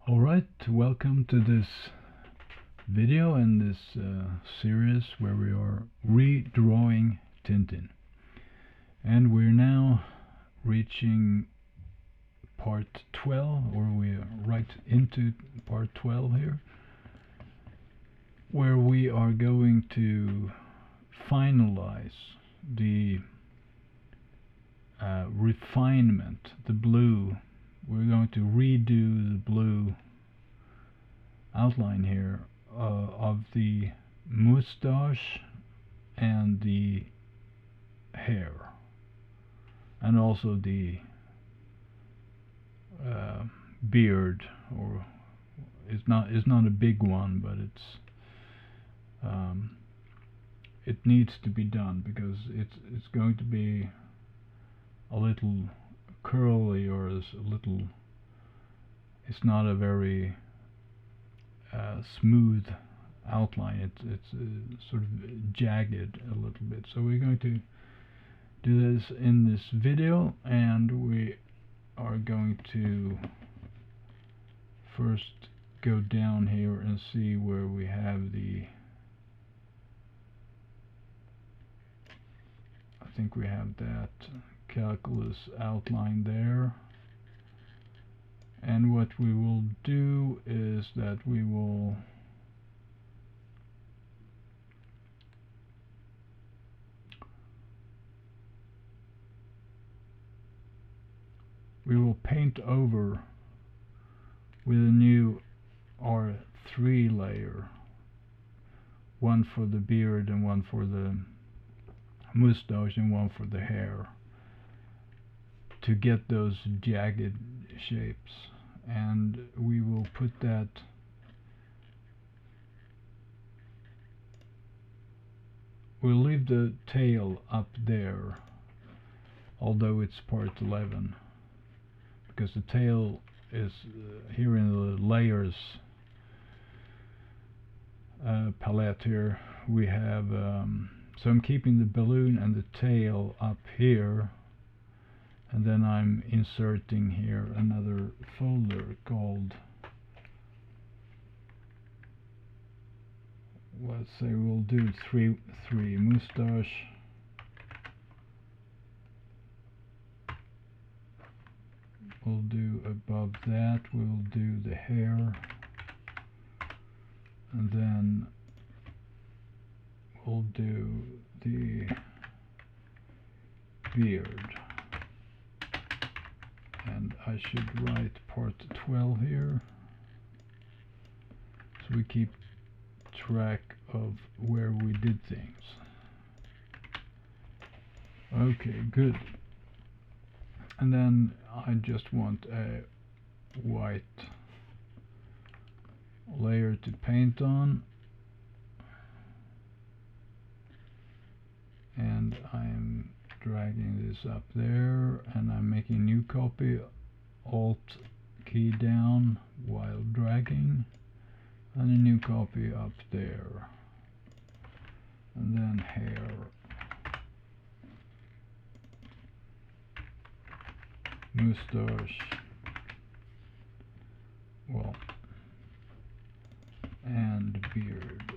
Alright, welcome to this video and this series where we are redrawing Tintin. And we're now reaching part 12, or we are right into part 12 here, where we are going to finalize the refinement, the blue. We're going to redo the blue outline here of the mustache and the hair, and also the beard, or it's not a big one, but it needs to be done because it's going to be a little curly, or is a little, it's not a very smooth outline. It's sort of jagged a little bit. So we're going to do this in this video, and we are going to first go down here and see where we have the, I think we have that calculus outline there. And what we will do is that we will paint over with a new R3 layer, one for the beard and one for the mustache and one for the hair, to get those jagged shapes. And we will put that we'll leave the tail up there, although it's part 11, because the tail is here in the layers palette here. We have so I'm keeping the balloon and the tail up here, and then I'm inserting here another folder called, let's say we'll do three mustache, we'll do above that, we'll do the hair, and then we'll do the beard. And I should write part 12 here, so we keep track of where we did things. Okay, good. And then I just want a white layer to paint on, and I'm dragging this up there, and I'm making a new copy, Alt key down while dragging, and a new copy up there, and then hair, mustache, well, and beard.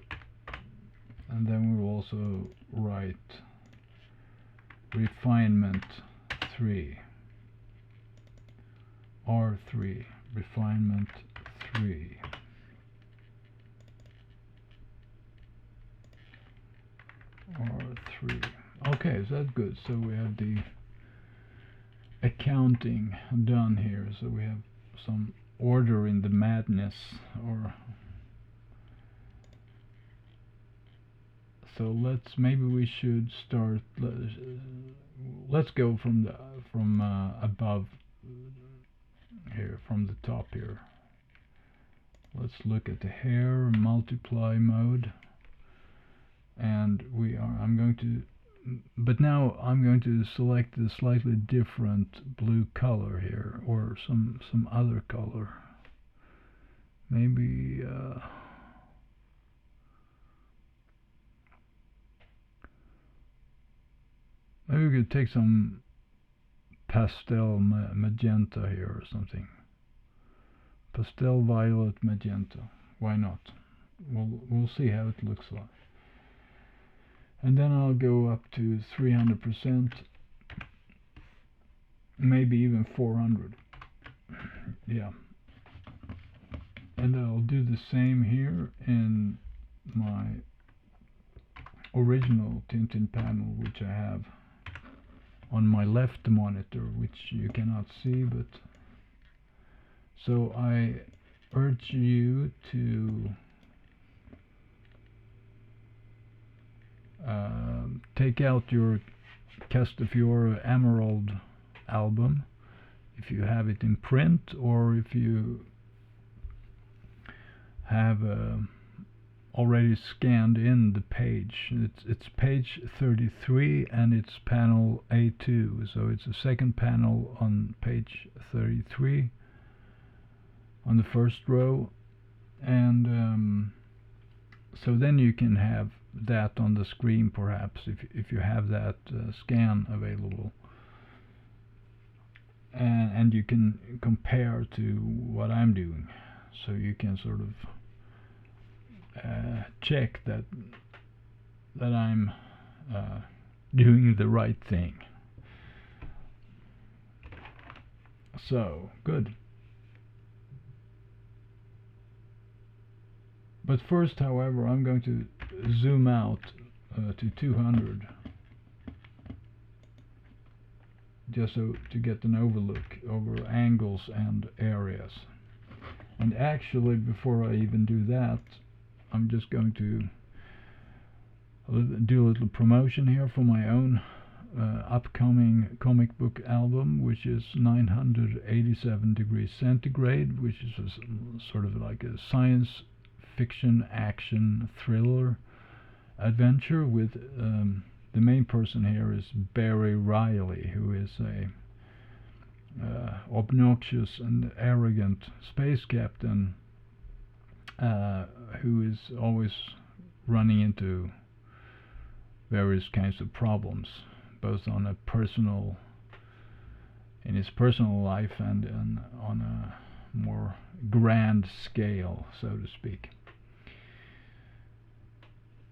And then we'll also write refinement 3, R3, refinement 3. R3. Okay, so that's good. So we have the accounting done here. So we have some order in the madness, or so maybe we should start, let's go from above here, from the top here. Let's look at the hair, multiply mode, and I'm going to select a slightly different blue color here, or some other color. Maybe maybe we could take some pastel magenta here or something. pastel violet magenta. Why not? We'll see how it looks like. And then I'll go up to 300%, maybe even 400. Yeah. And I'll do the same here in my original Tintin panel, which I have on my left monitor, which you cannot see, but so I urge you to take out your Castafiore Emerald album if you have it in print, or if you have already scanned in the page. It's page 33 and it's panel A2, so it's the second panel on page 33 on the first row, and so then you can have that on the screen, perhaps, if you have that scan available, and you can compare to what I'm doing, so you can sort of check that I'm doing the right thing. So good. But first, however, I'm going to zoom out to 200, just so to get an overlook over angles and areas. And actually, before I even do that, I'm just going to do a little promotion here for my own upcoming comic book album, which is 987 degrees centigrade, which is a, sort of like a science fiction action thriller adventure with the main person here is Barry Riley, who is a obnoxious and arrogant space captain who is always running into various kinds of problems, both on a personal, in his personal life, and on a more grand scale, so to speak.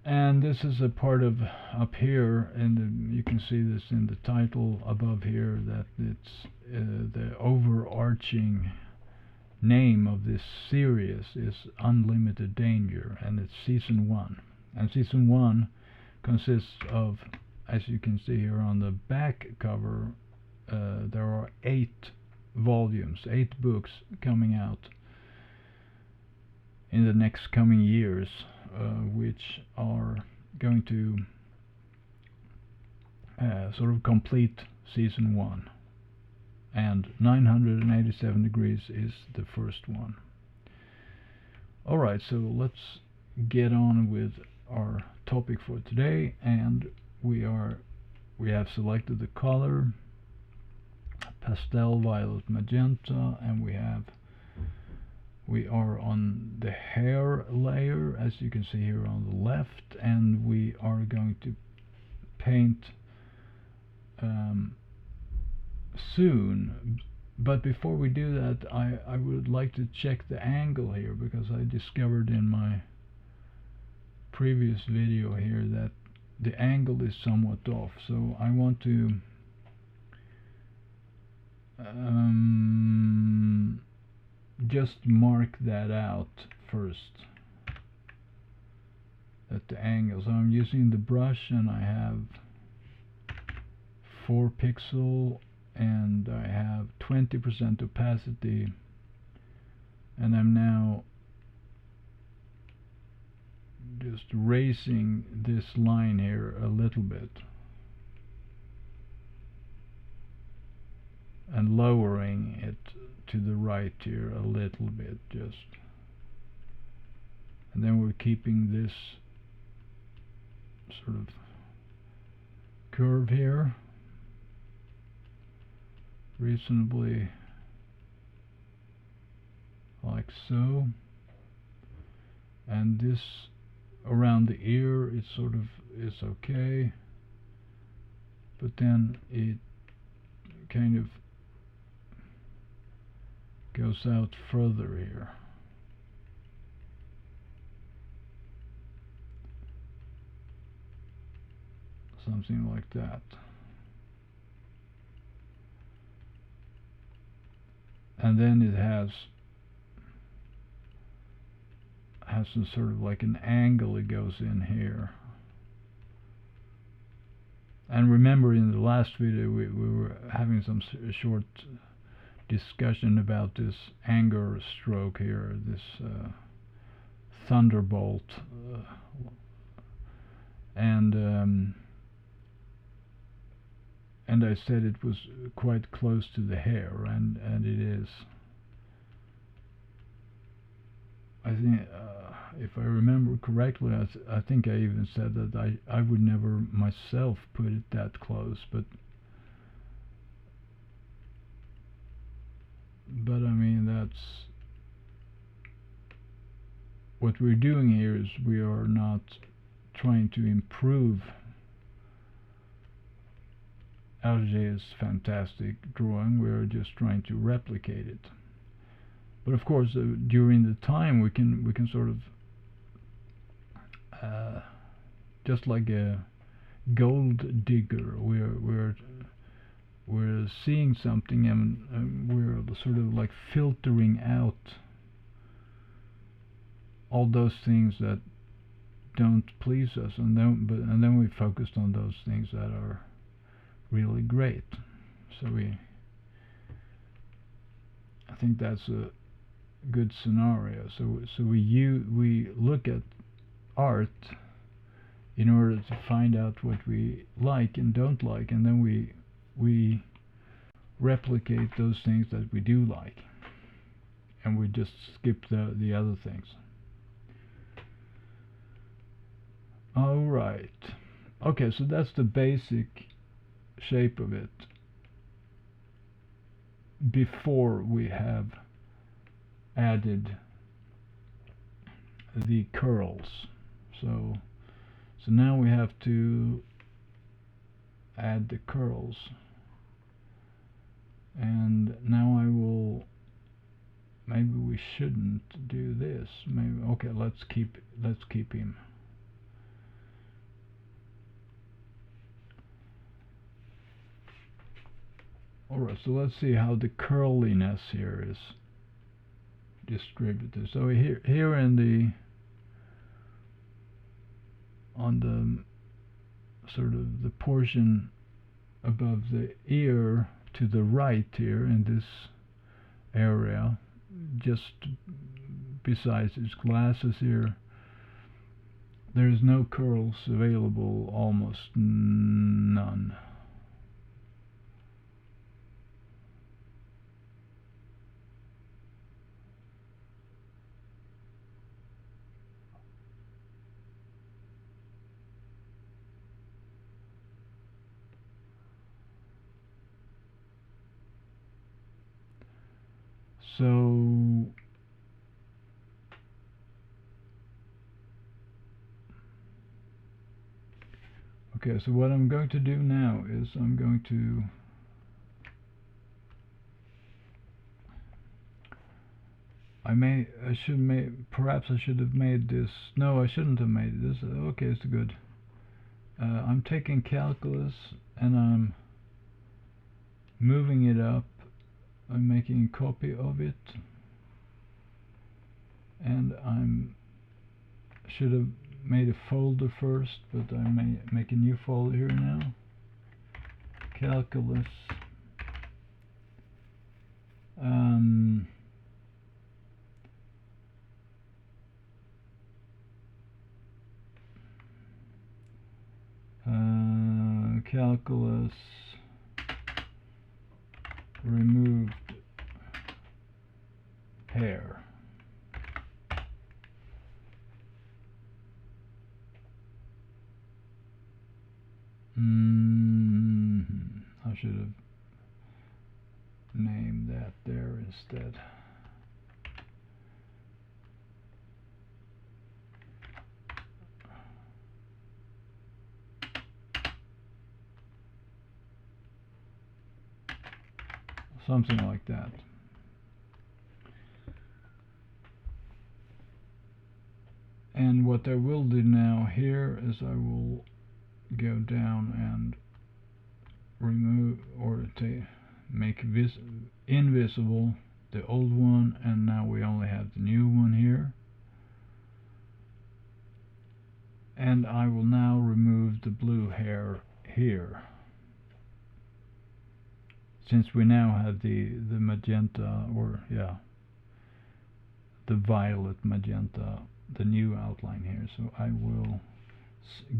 And this is a part of up here, and you can see this in the title above here, that it's the overarching name of this series is Unlimited Danger, and it's season 1. And season 1 consists of, as you can see here on the back cover, there are 8 volumes, 8 books coming out in the next coming years, which are going to sort of complete season 1. And 987 degrees is the first one. Alright, so let's get on with our topic for today, and we have selected the color pastel violet magenta, and we are on the hair layer, as you can see here on the left, and we are going to paint soon. But before we do that, I would like to check the angle here, because I discovered in my previous video here that the angle is somewhat off, so I want to just mark that out first at the angle. So I'm using the brush, and I have 4 pixel, and I have 20% opacity, and I'm now just raising this line here a little bit and lowering it to the right here a little bit, just, and then we're keeping this sort of curve here reasonably like so, and this around the ear it sort of is okay, but then it kind of goes out further here. Something like that. And then it has some sort of like an angle it goes in here. And remember, in the last video we were having some short discussion about this anger stroke here, this thunderbolt, and I said it was quite close to the hair, and it is. I think, if I remember correctly, I think I even said that I would never myself put it that close, but I mean, that's what we're doing here. Is we are not trying to improve Hergé's fantastic drawing, we are just trying to replicate it. But of course, during the time we can sort of just like a gold digger, we're seeing something, and we're sort of like filtering out all those things that don't please us, and then we focused on those things that are really great. So I think that's a good scenario. So we look at art in order to find out what we like and don't like, and then we replicate those things that we do like, and we just skip the other things. All right. Okay, so that's the basic shape of it before we have added the curls. So now we have to add the curls, and now maybe we shouldn't do this. Maybe, okay, let's keep him. Alright, so let's see how the curliness here is distributed. So here on the sort of the portion above the ear to the right here in this area, just besides his glasses here, there's no curls available, almost none. So okay, so what I'm going to do now is I'm going to perhaps I should have made this. No, I shouldn't have made this. Okay, it's good. I'm taking calculus and I'm moving it up. I'm making a copy of it, and should have made a folder first, but I may make a new folder here now. Calculus. Calculus removed hair. I should have named that there instead. Something like that. And what I will do now here is I will go down and remove or make invisible the old one, and now we only have the new one here. And I will now remove the blue hair here, since we now have the magenta, or yeah, the violet magenta, the new outline here. So I will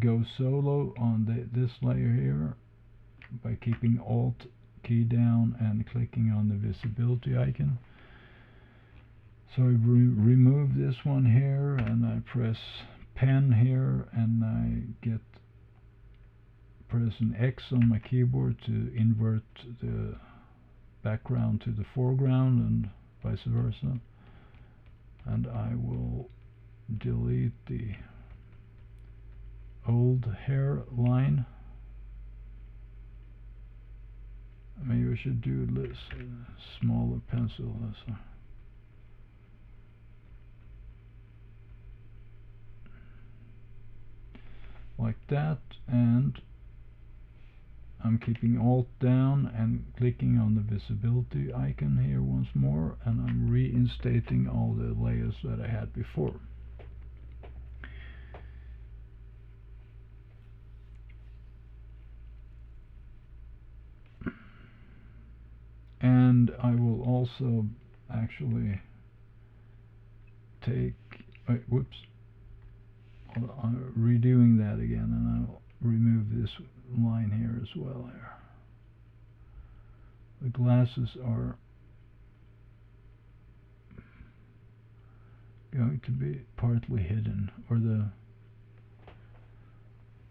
go solo on this layer here by keeping Alt key down and clicking on the visibility icon. So I remove this one here, and I press pen here, and I press an X on my keyboard to invert the background to the foreground and vice versa. And I will delete the old hair line. Maybe we should do this smaller pencil. Like that, and I'm keeping Alt down and clicking on the visibility icon here once more, and I'm reinstating all the layers that I had before. And I will also actually take, whoops, I'm redoing that again, and I'll remove this line here as well. Here, the glasses are going to be partly hidden, or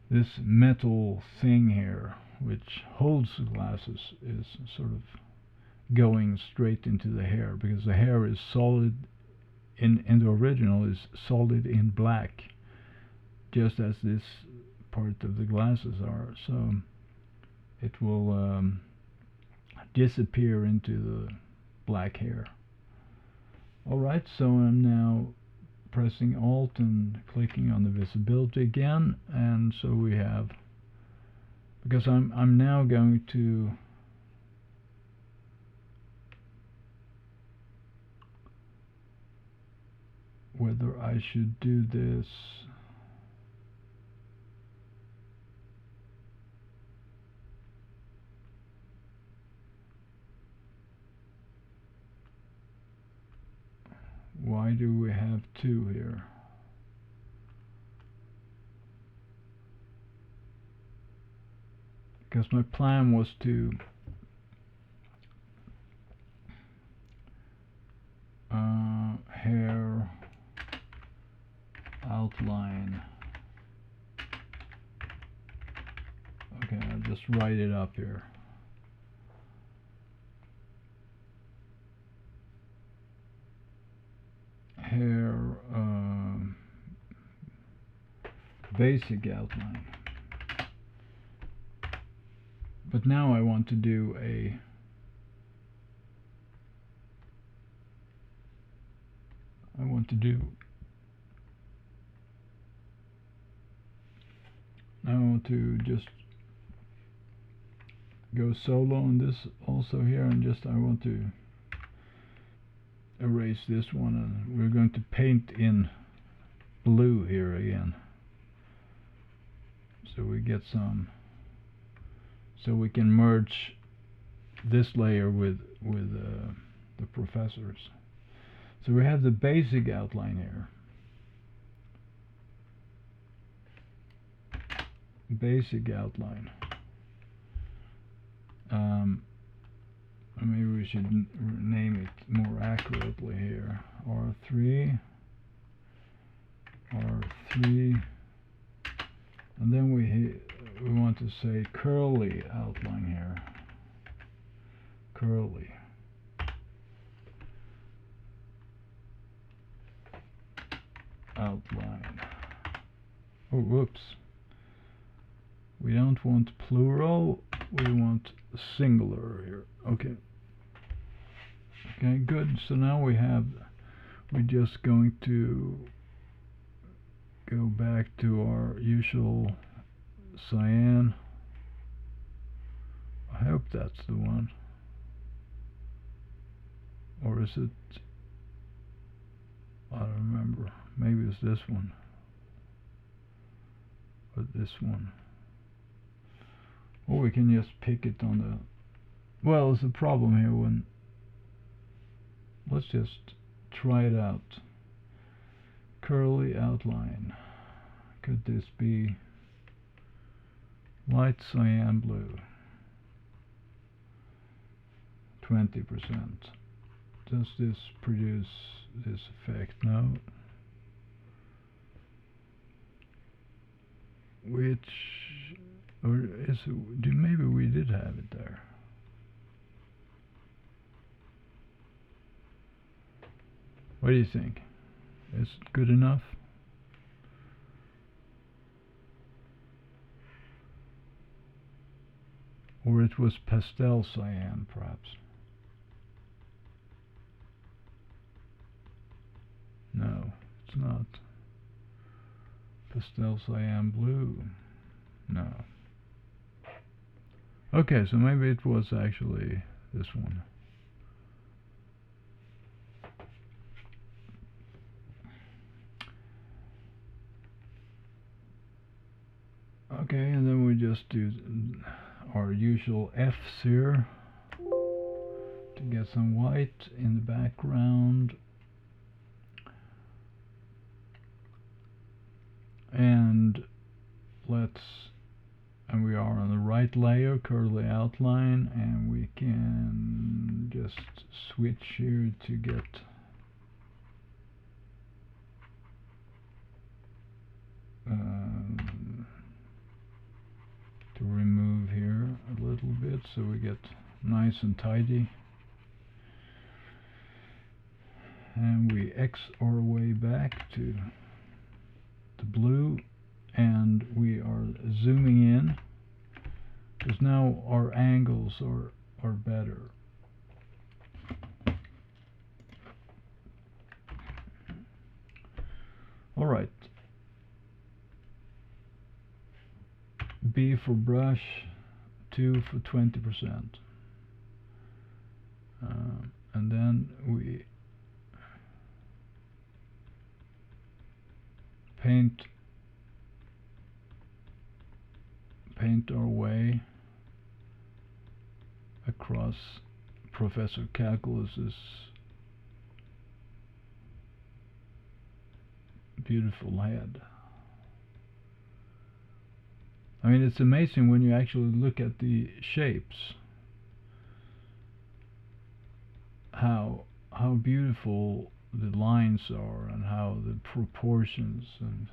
this metal thing here which holds the glasses is sort of going straight into the hair, because the hair is solid in the original is solid in black, just as this part of the glasses are. So it will disappear into the black hair. Alright, so I'm now pressing Alt and clicking on the visibility again, and so we have, because I'm now going to whether I should do this why do we have two here? Because my plan was to hair outline. Okay, I'll just write it up here. Hair basic outline. But now I want to do I want to just go solo on this also here, and I want to erase this one, and we're going to paint in blue here again, so we get some, so we can merge this layer with the professors. So we have the basic outline here, basic outline. Maybe we should name it more accurately here. R3, and then we want to say curly outline here. Curly. Outline. Oh, whoops. We don't want plural, we want singular here. Okay. Okay, good. So now we're just going to go back to our usual cyan. I hope that's the one. Or is it? I don't remember. Maybe it's this one. Or this one. Or we can just pick it on the... Well, there's a problem here when... Let's just try it out. Curly outline. Could this be light cyan blue? 20%. Does this produce this effect? No. Which, or is it, maybe we did have it there. What do you think? Is it good enough? Or it was pastel cyan, perhaps. No, it's not. Pastel cyan blue. No. Okay, so maybe it was actually this one. Okay, and then we just do our usual F's here to get some white in the background. And we are on the right layer, curly outline, and we can just switch here to get to remove here a little bit so we get nice and tidy. And we X our way back to the blue, and we are zooming in because now our angles are better. All right. B for brush, 2 for 20%. And then we paint our way across Professor Calculus's beautiful head. I mean, it's amazing when you actually look at the shapes, how beautiful the lines are and how the proportions, and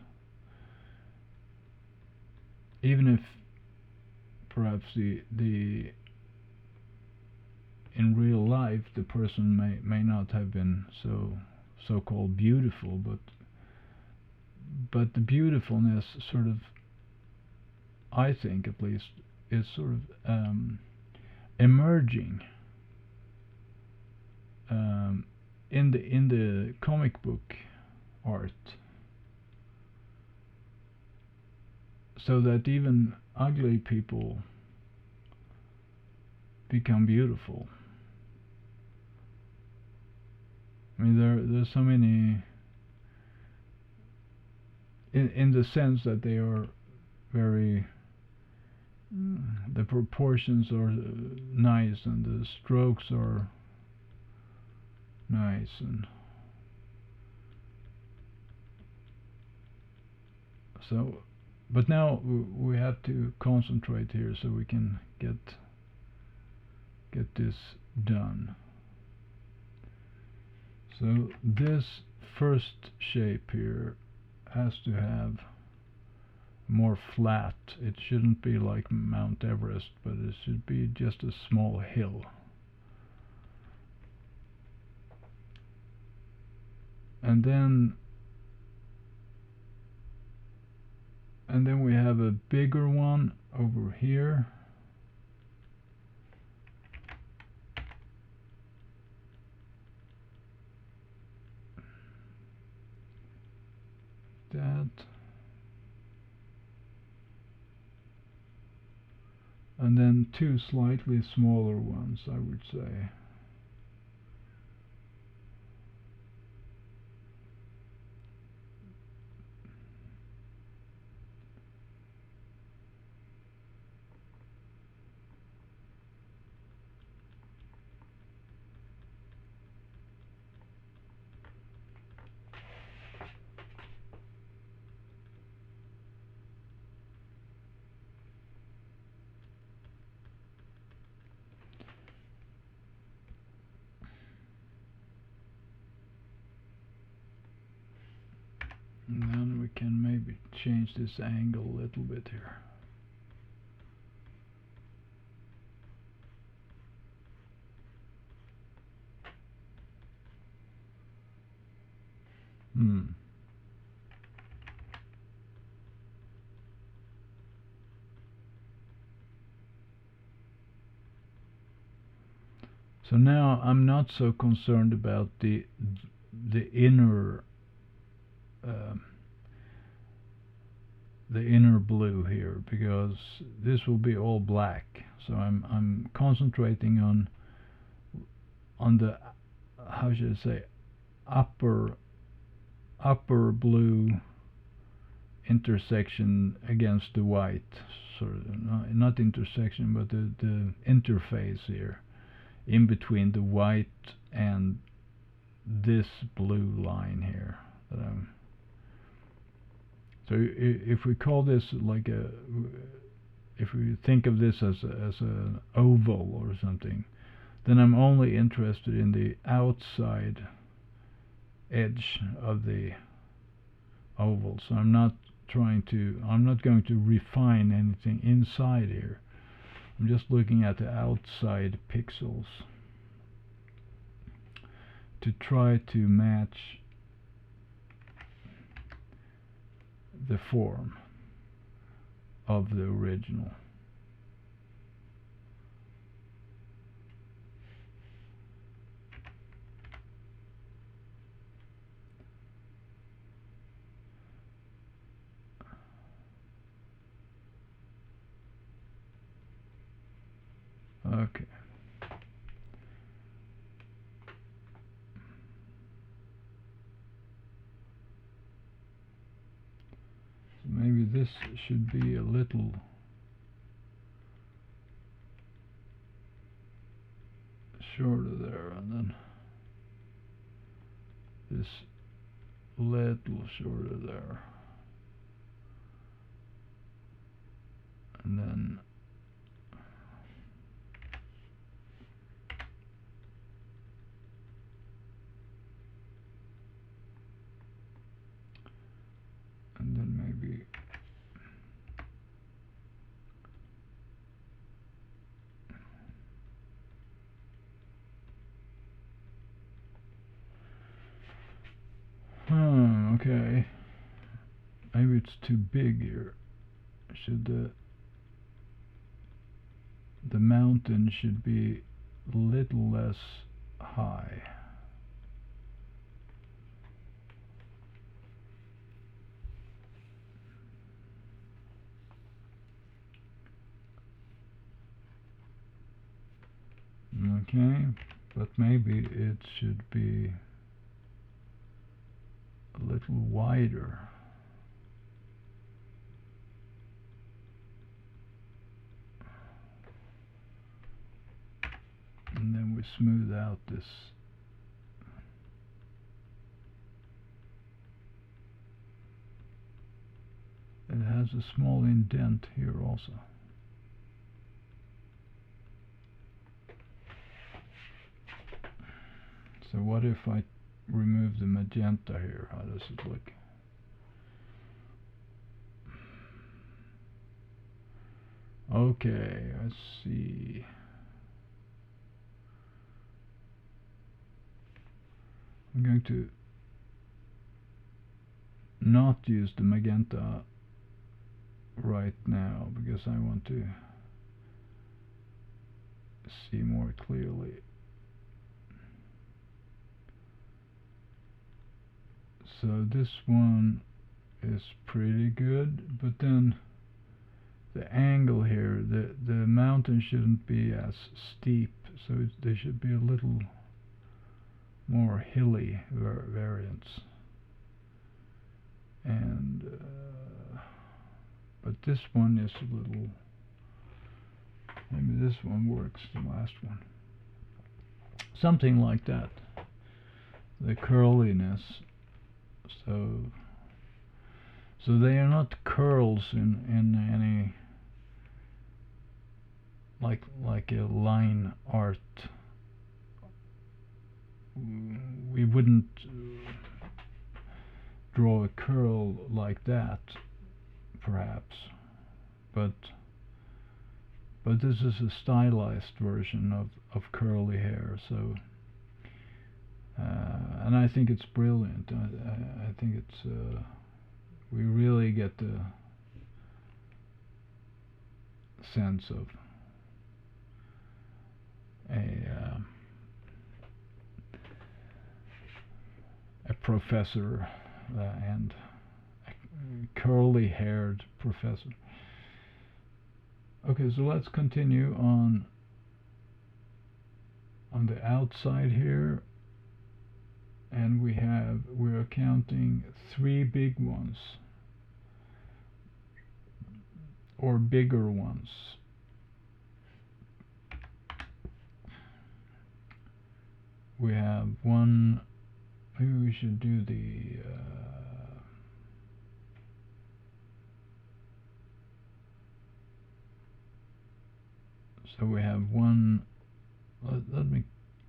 even if perhaps the in real life the person may not have been so-called beautiful, but the beautifulness sort of, I think at least, is sort of emerging in the comic book art, so that even ugly people become beautiful. I mean, there's so many, in the sense that they are very, the proportions are nice and the strokes are nice, and so, but now we have to concentrate here so we can get this done. So this first shape here has to have more flat. It shouldn't be like Mount Everest, but it should be just a small hill. And then we have a bigger one over here. That. and then two slightly smaller ones, I would say. And then we can maybe change this angle a little bit here. So now I'm not so concerned about the inner blue here, because this will be all black. So I'm concentrating on the, how should I say, upper blue intersection against the white, sort of, not intersection, but the interface here in between the white and this blue line here that I'm. So if we call this like a, if we think of this as an oval or something, then I'm only interested in the outside edge of the oval. So I'm not going to refine anything inside here. I'm just looking at the outside pixels to try to match the form of the original. Okay. So maybe this should be a little shorter there, and then this little shorter there, and then maybe okay, maybe it's too big here. Should the mountain should be a little less high. Okay, but maybe it should be a little wider. And then we smooth out this. It has a small indent here also. So what if I remove the magenta here? How does it look? Okay, let's see. I'm going to not use the magenta right now because I want to see more clearly. So this one is pretty good, but then the angle here, the mountain shouldn't be as steep, so they should be a little more hilly variants. And but this one is a little, maybe this one works, the last one. Something like that. The curliness. So they are not curls in any like a line art. We wouldn't draw a curl like that, perhaps, but this is a stylized version of curly hair. So and I think it's brilliant. I think it's we really get the sense of a professor and a curly-haired professor. Okay, so let's continue on the outside here, and we're counting 3 big ones, or bigger ones. We have one. Maybe we should do the so we have one. Let me,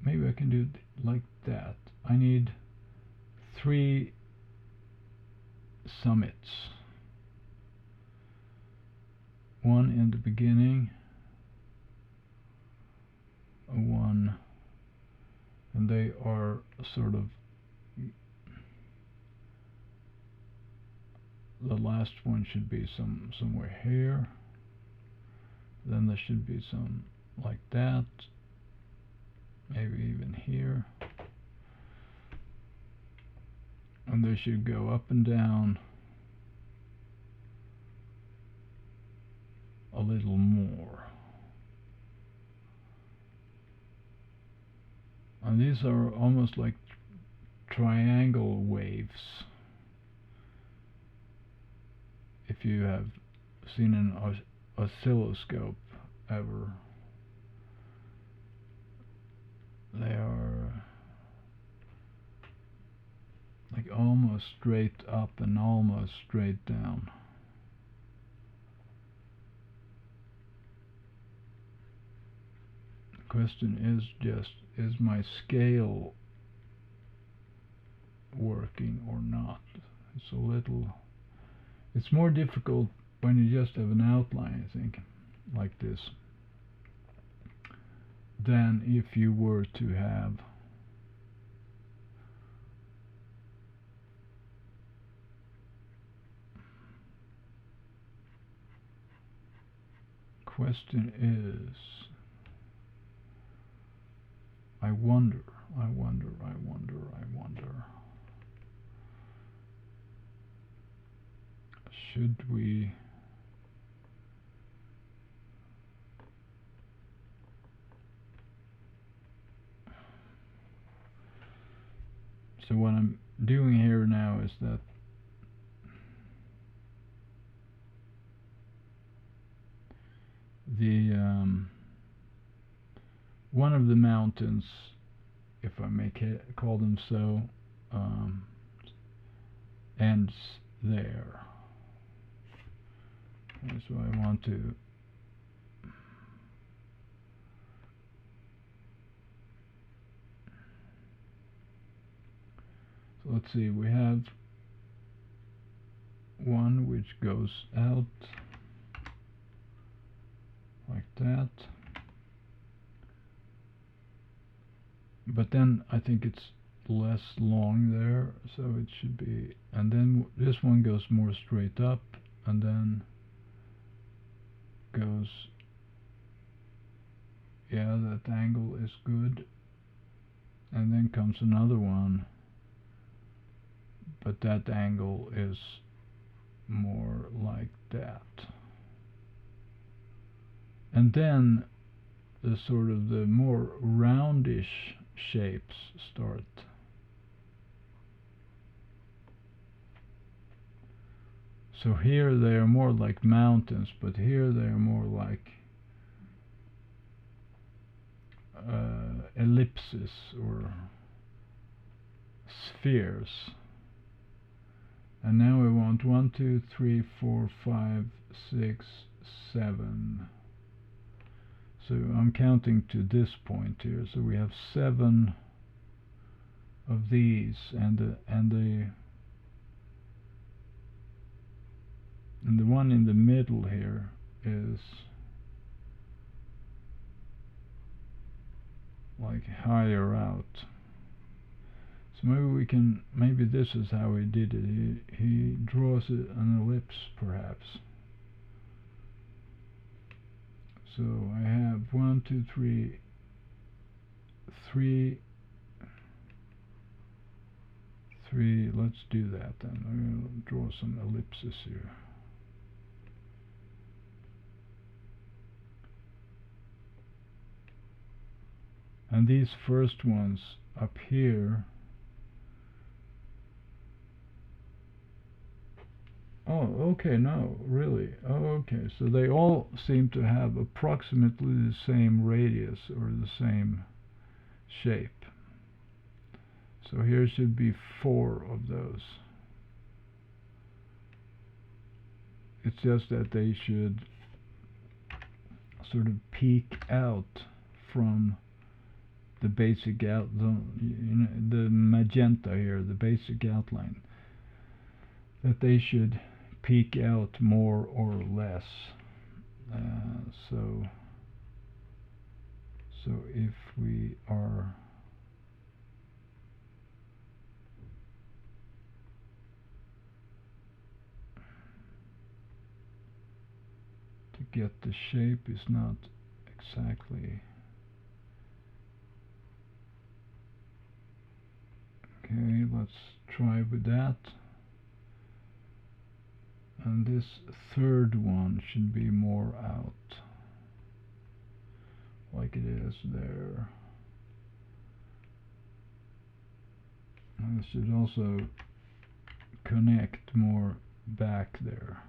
maybe I can do it like that. I need 3 summits. One in the beginning, one, and they are sort of, the last one should be somewhere here. Then there should be some like that, maybe even here, and they should go up and down a little more. And these are almost like triangle waves. If you have seen an oscilloscope ever, they are like almost straight up and almost straight down. The question is just, is my scale working or not? It's a little, it's more difficult when you just have an outline, I think, like this, than if you were to have question is, I wonder, should we so what I'm doing here now is that the one of the mountains, if I may call them so, ends there. And so I want to so let's see, we have one which goes out like that, but then I think it's less long there, so it should be, and then this one goes more straight up, and then goes, yeah, that angle is good, and then comes another one, but that angle is more like that. And then the sort of the more roundish shapes start. So here they are more like mountains, but here they are more like ellipses or spheres. And now we want 1, 2, 3, 4, 5, 6, 7. So I'm counting to this point here. So we have 7 of these, and the one in the middle here is like higher out. So maybe this is how he did it. He draws an ellipse perhaps. So I have 1, 2, 3, 3. Let's do that then. I'm going to draw some ellipses here. And these first ones up here, oh, okay, no, really, oh, okay, so they all seem to have approximately the same radius or the same shape. So here should be 4 of those. It's just that they should sort of peek out from the basic outline, the magenta here, the basic outline, that they should peek out more or less. So if we are to get the shape is not exactly okay. Let's try with that. And this third one should be more out, like it is there. And it should also connect more back there,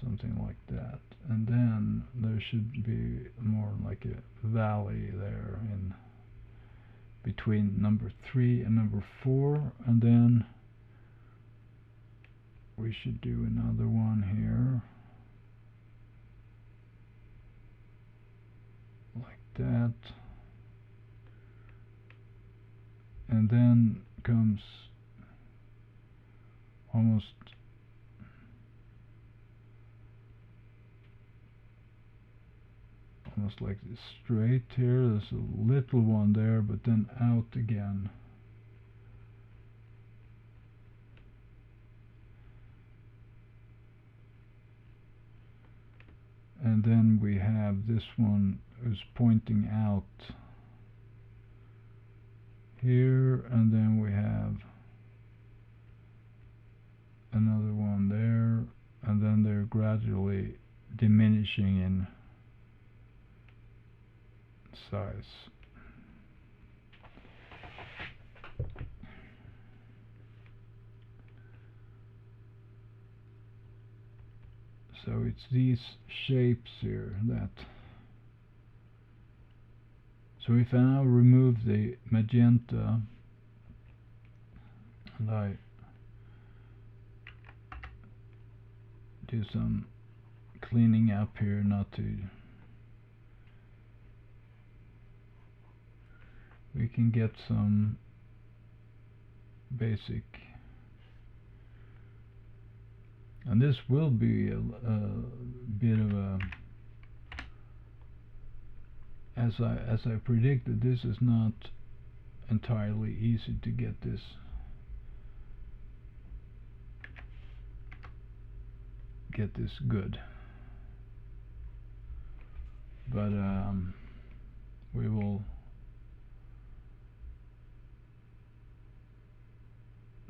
something like that. And then there should be more like a valley there in between number 3 and number 4, and then we should do another one here like that, and then comes almost like this straight here. There's a little one there, but then out again. And then we have this one who's pointing out here, and then we have another one there, and then they're gradually diminishing in size. So it's these shapes here that. So if I now remove the magenta and I do some cleaning up here, not to, we can get some basic, and this will be a bit of a, as I predicted, this is not entirely easy to get this good, but we will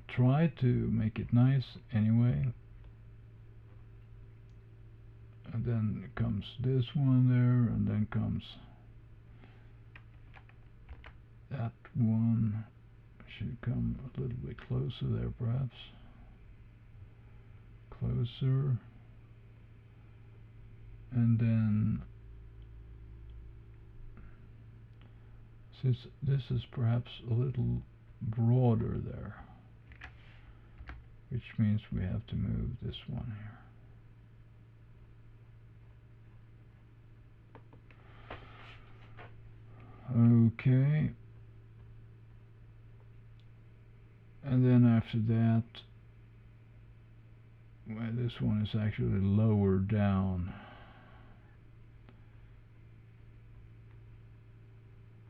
try to make it nice anyway. and then comes this one there, and then comes that one. Should come a little bit closer there, perhaps. Closer. And then, since this is perhaps a little broader there, which means we have to move this one here. Okay. And then after that, well, this one is actually lower down.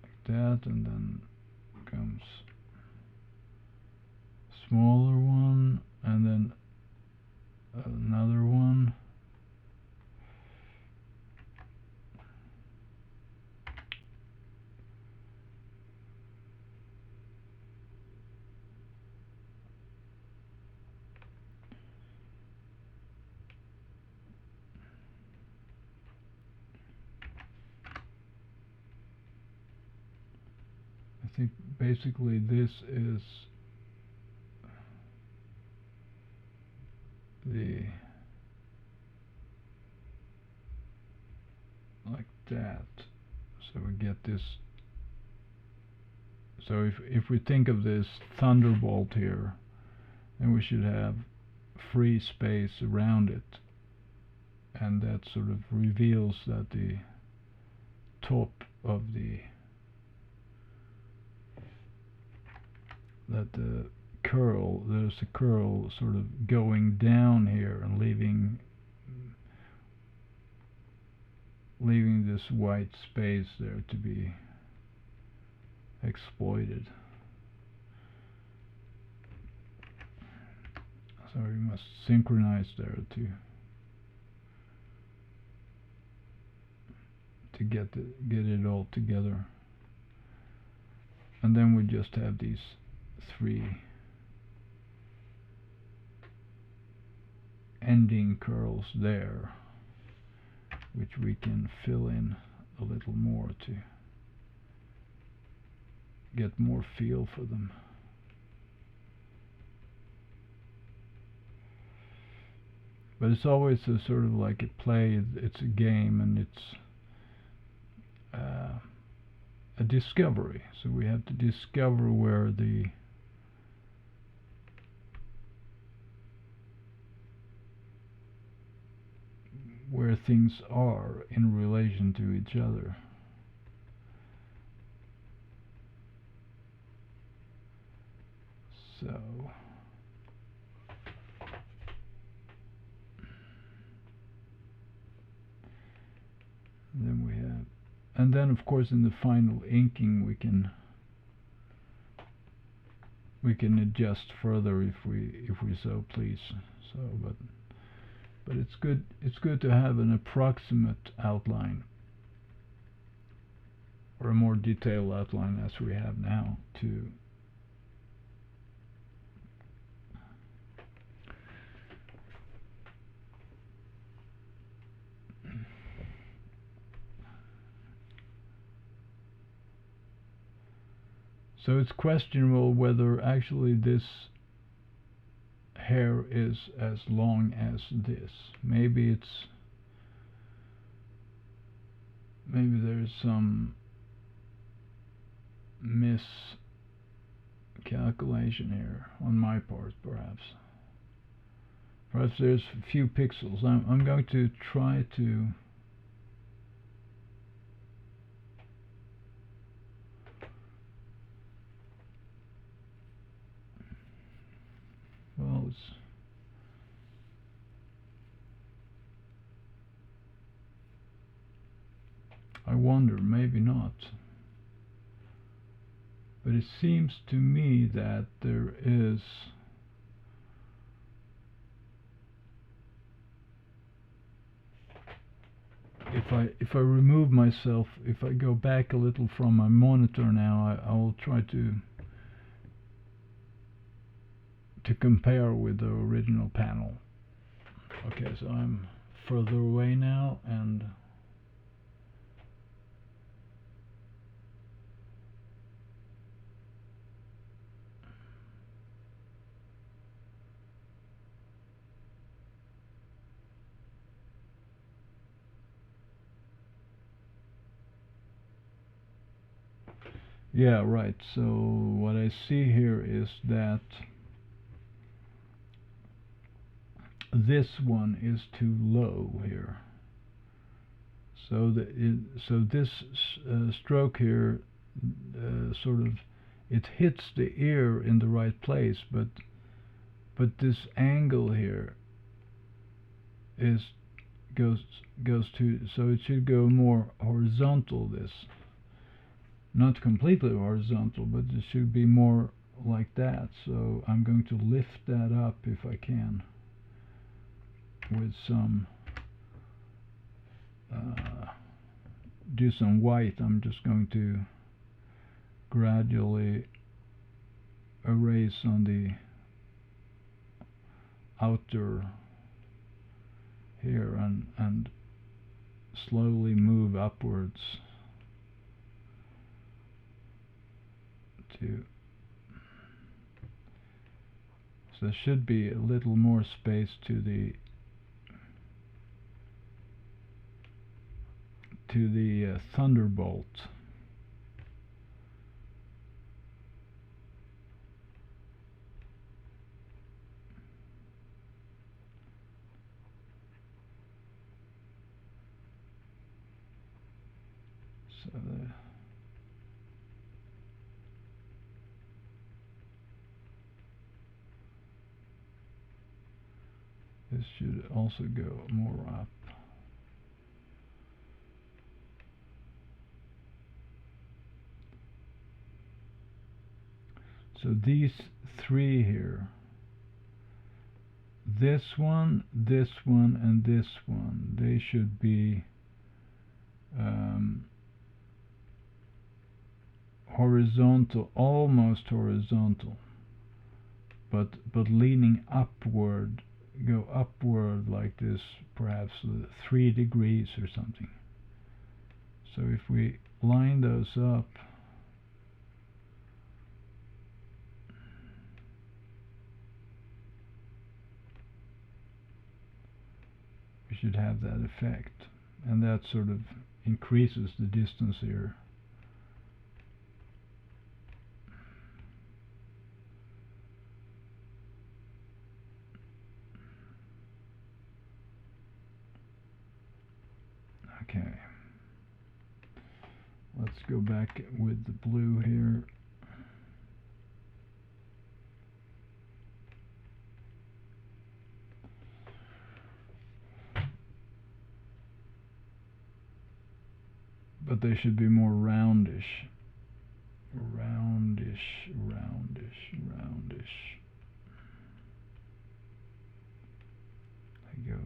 Like that, and then comes smaller one, and then another one. I think basically this is the, like that, so we get this. So if we think of this thunderbolt here, then we should have free space around it, and that sort of reveals that the top of the curl, there's a curl sort of going down here and leaving this white space there to be exploited. So we must synchronize there to get it all together. And then we just have these three ending curls there, which we can fill in a little more to get more feel for them. But it's always a sort of like a play, it's a game, and it's a discovery. So we have to discover where things are in relation to each other. So then we have, and then of course in the final inking we can adjust further if we so please. So but it's good to have an approximate outline, or a more detailed outline as we have now, to so it's questionable whether actually this hair is as long as this. Maybe there's some miscalculation here on my part, perhaps. Perhaps there's a few pixels. I'm going to try to I wonder, maybe not. But it seems to me that there is if I remove myself, if I go back a little from my monitor now, I will try to compare with the original panel. Okay, so I'm further away now, and yeah, right. So what I see here is that this one is too low here. So this stroke here sort of, it hits the ear in the right place, but this angle here is goes to, so it should go more horizontal, this, not completely horizontal, but it should be more like that. So I'm going to lift that up if I can with some do some white. I'm just going to gradually erase on the outer here, and slowly move upwards to, so there should be a little more space to the thunderbolt. So this should also go more up. So these three here, this one, and this one, they should be horizontal, almost horizontal, but leaning upward, go upward like this, perhaps 3 degrees or something. So if we line those up, we should have that effect, and that sort of increases the distance here. Okay, let's go back with the blue here. But they should be more roundish. Roundish. There you go.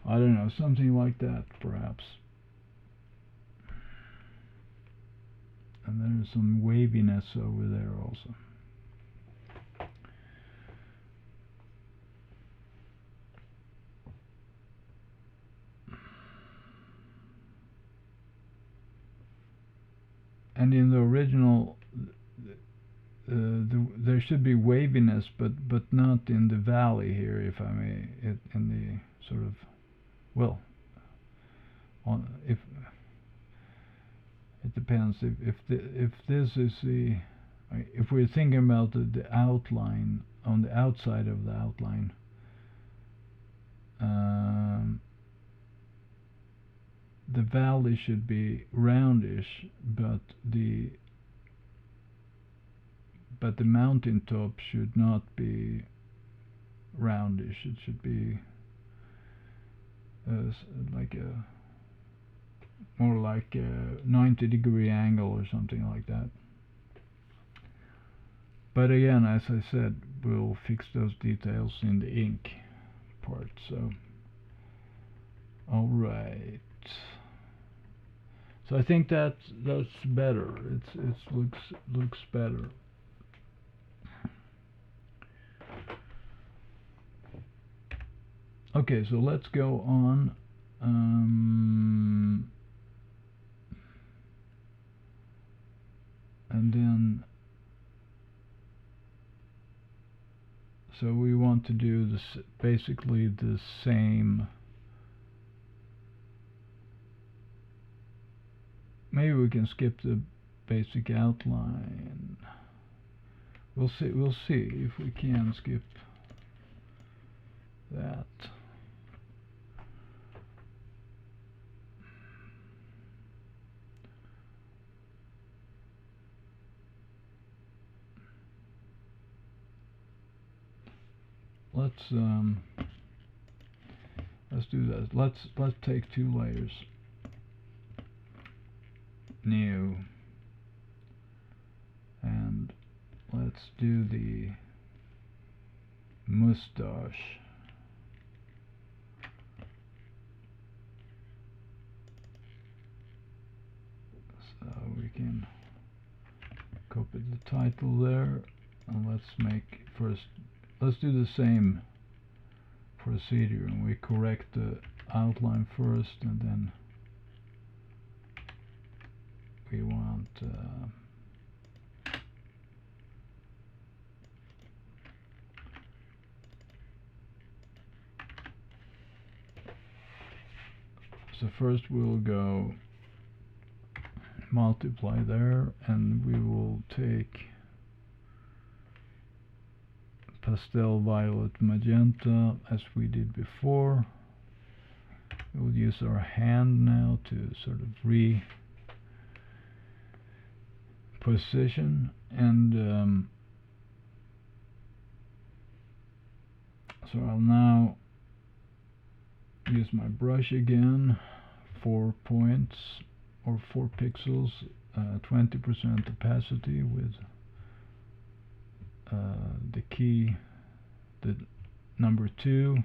I don't know, something like that, perhaps. And there's some waviness over there also. And in the original, there should be waviness, but not in the valley here, if I may. In the sort of, well, if it depends. If this is the, if we're thinking about the outline on the outside of the outline, the valley should be roundish, but the mountaintop should not be roundish. It should be like a more like a 90-degree angle or something like that. But again, as I said, we'll fix those details in the ink part. So, all right. So I think that's better. It looks better. Okay, so let's go on. And then, so we want to do this, basically the same. Maybe we can skip the basic outline. We'll see if we can skip that. Let's do that. Let's take 2 layers. New. And let's do the mustache. So we can copy the title there, and let's do the same procedure, and we correct the outline first, and then we want so first we'll go multiply there, and we will take pastel violet magenta as we did before. We'll use our hand now to sort of reposition, and so I'll now use my brush again, 4 points or 4 pixels, 20% opacity with the key, the number 2,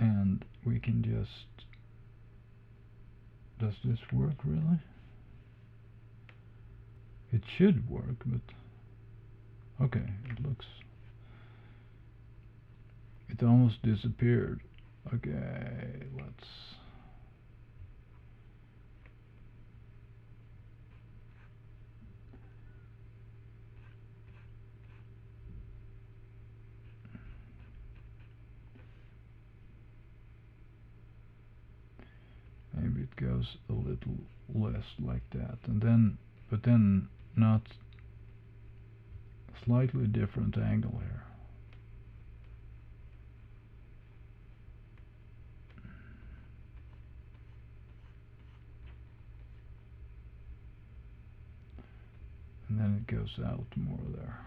and we can just, does this work really? It should work, but okay, it almost disappeared. Okay, let's maybe it goes a little less like that, and then, but then not slightly different angle here. And then it goes out more there.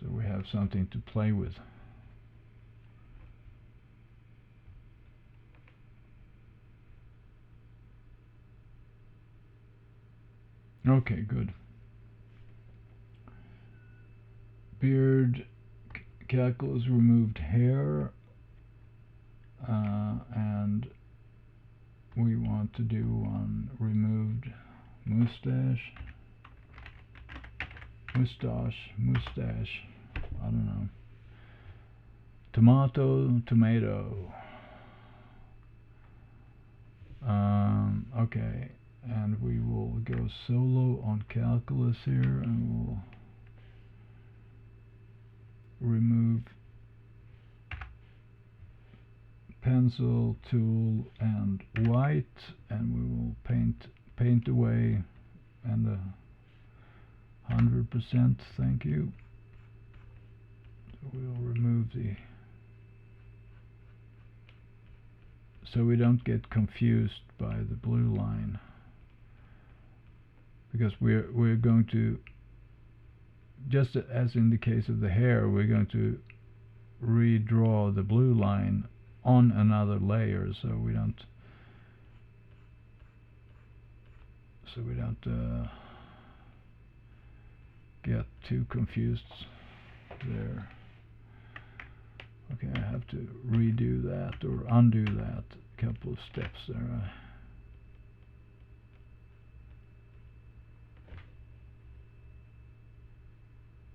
So we have something to play with. Okay, good. Beard, cackles, removed hair, and we want to do one removed mustache, I don't know. Tomato. Okay, and we will go solo on calculus here, and we'll remove pencil, tool, and white, and we will paint away, and 100%, thank you. So we'll remove so we don't get confused by the blue line, because we're going to, just as in the case of the hair, we're going to redraw the blue line on another layer, so we don't get too confused there. Okay, I have to redo that or undo that couple of steps there.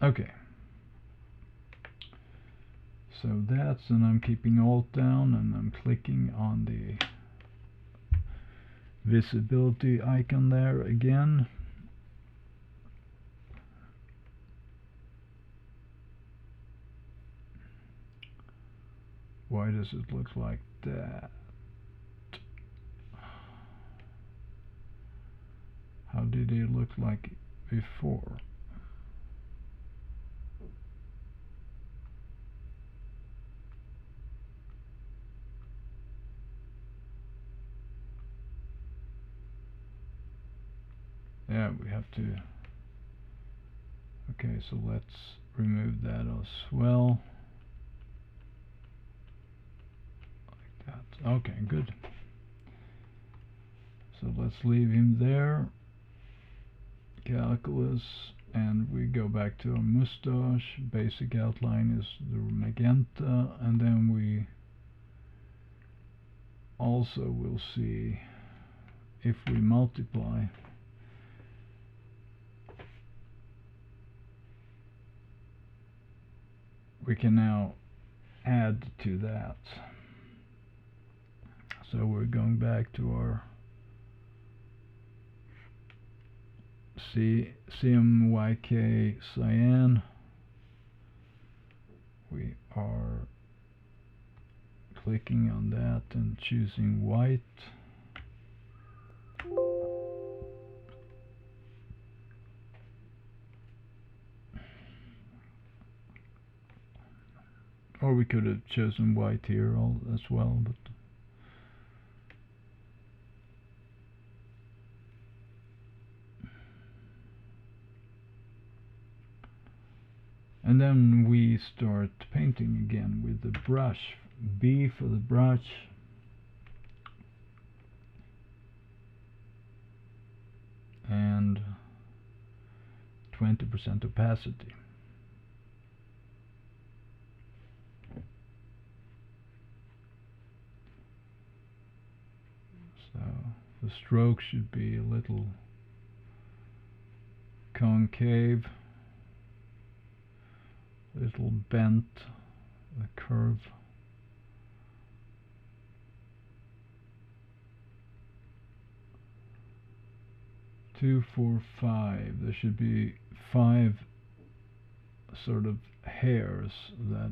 Okay. So that's, and I'm keeping Alt down and I'm clicking on the visibility icon there again. Why does it look like that? How did it look like before? Yeah, we have to. Okay, so let's remove that as well. Like that. Okay, good. So let's leave him there. Calculus, and we go back to our mustache. Basic outline is the magenta, and then we also will see if we multiply. We can now add to that. So we're going back to our CMYK cyan. We are clicking on that and choosing white. Or we could have chosen white here as well, but and then we start painting again with the brush. B for the brush. And 20% opacity. So the stroke should be a little concave, a little bent, the curve. Two, four, five. There should be 5 sort of hairs that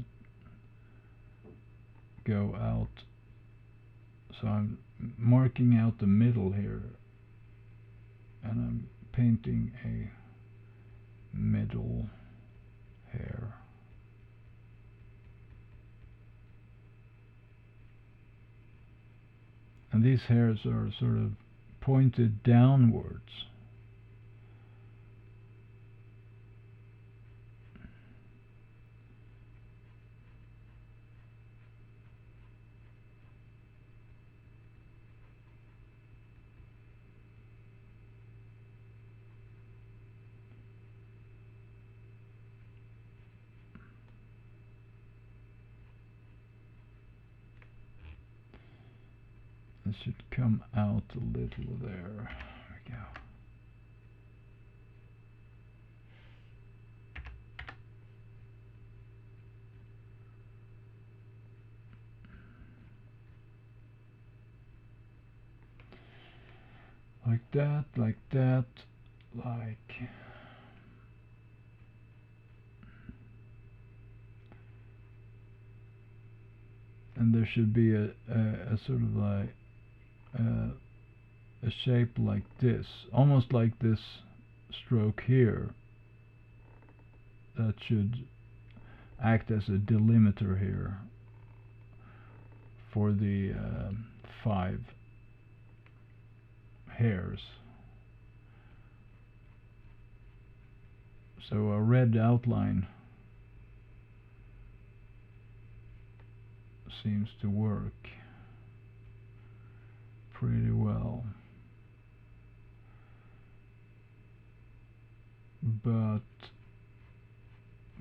go out. So I'm marking out the middle here, and I'm painting a middle hair. And these hairs are sort of pointed downwards. It should come out a little there. There we go. Like that, like that, like. And there should be a sort of like a shape like this, almost like this stroke here, that should act as a delimiter here for the 5 hairs. So a red outline seems to work pretty well, but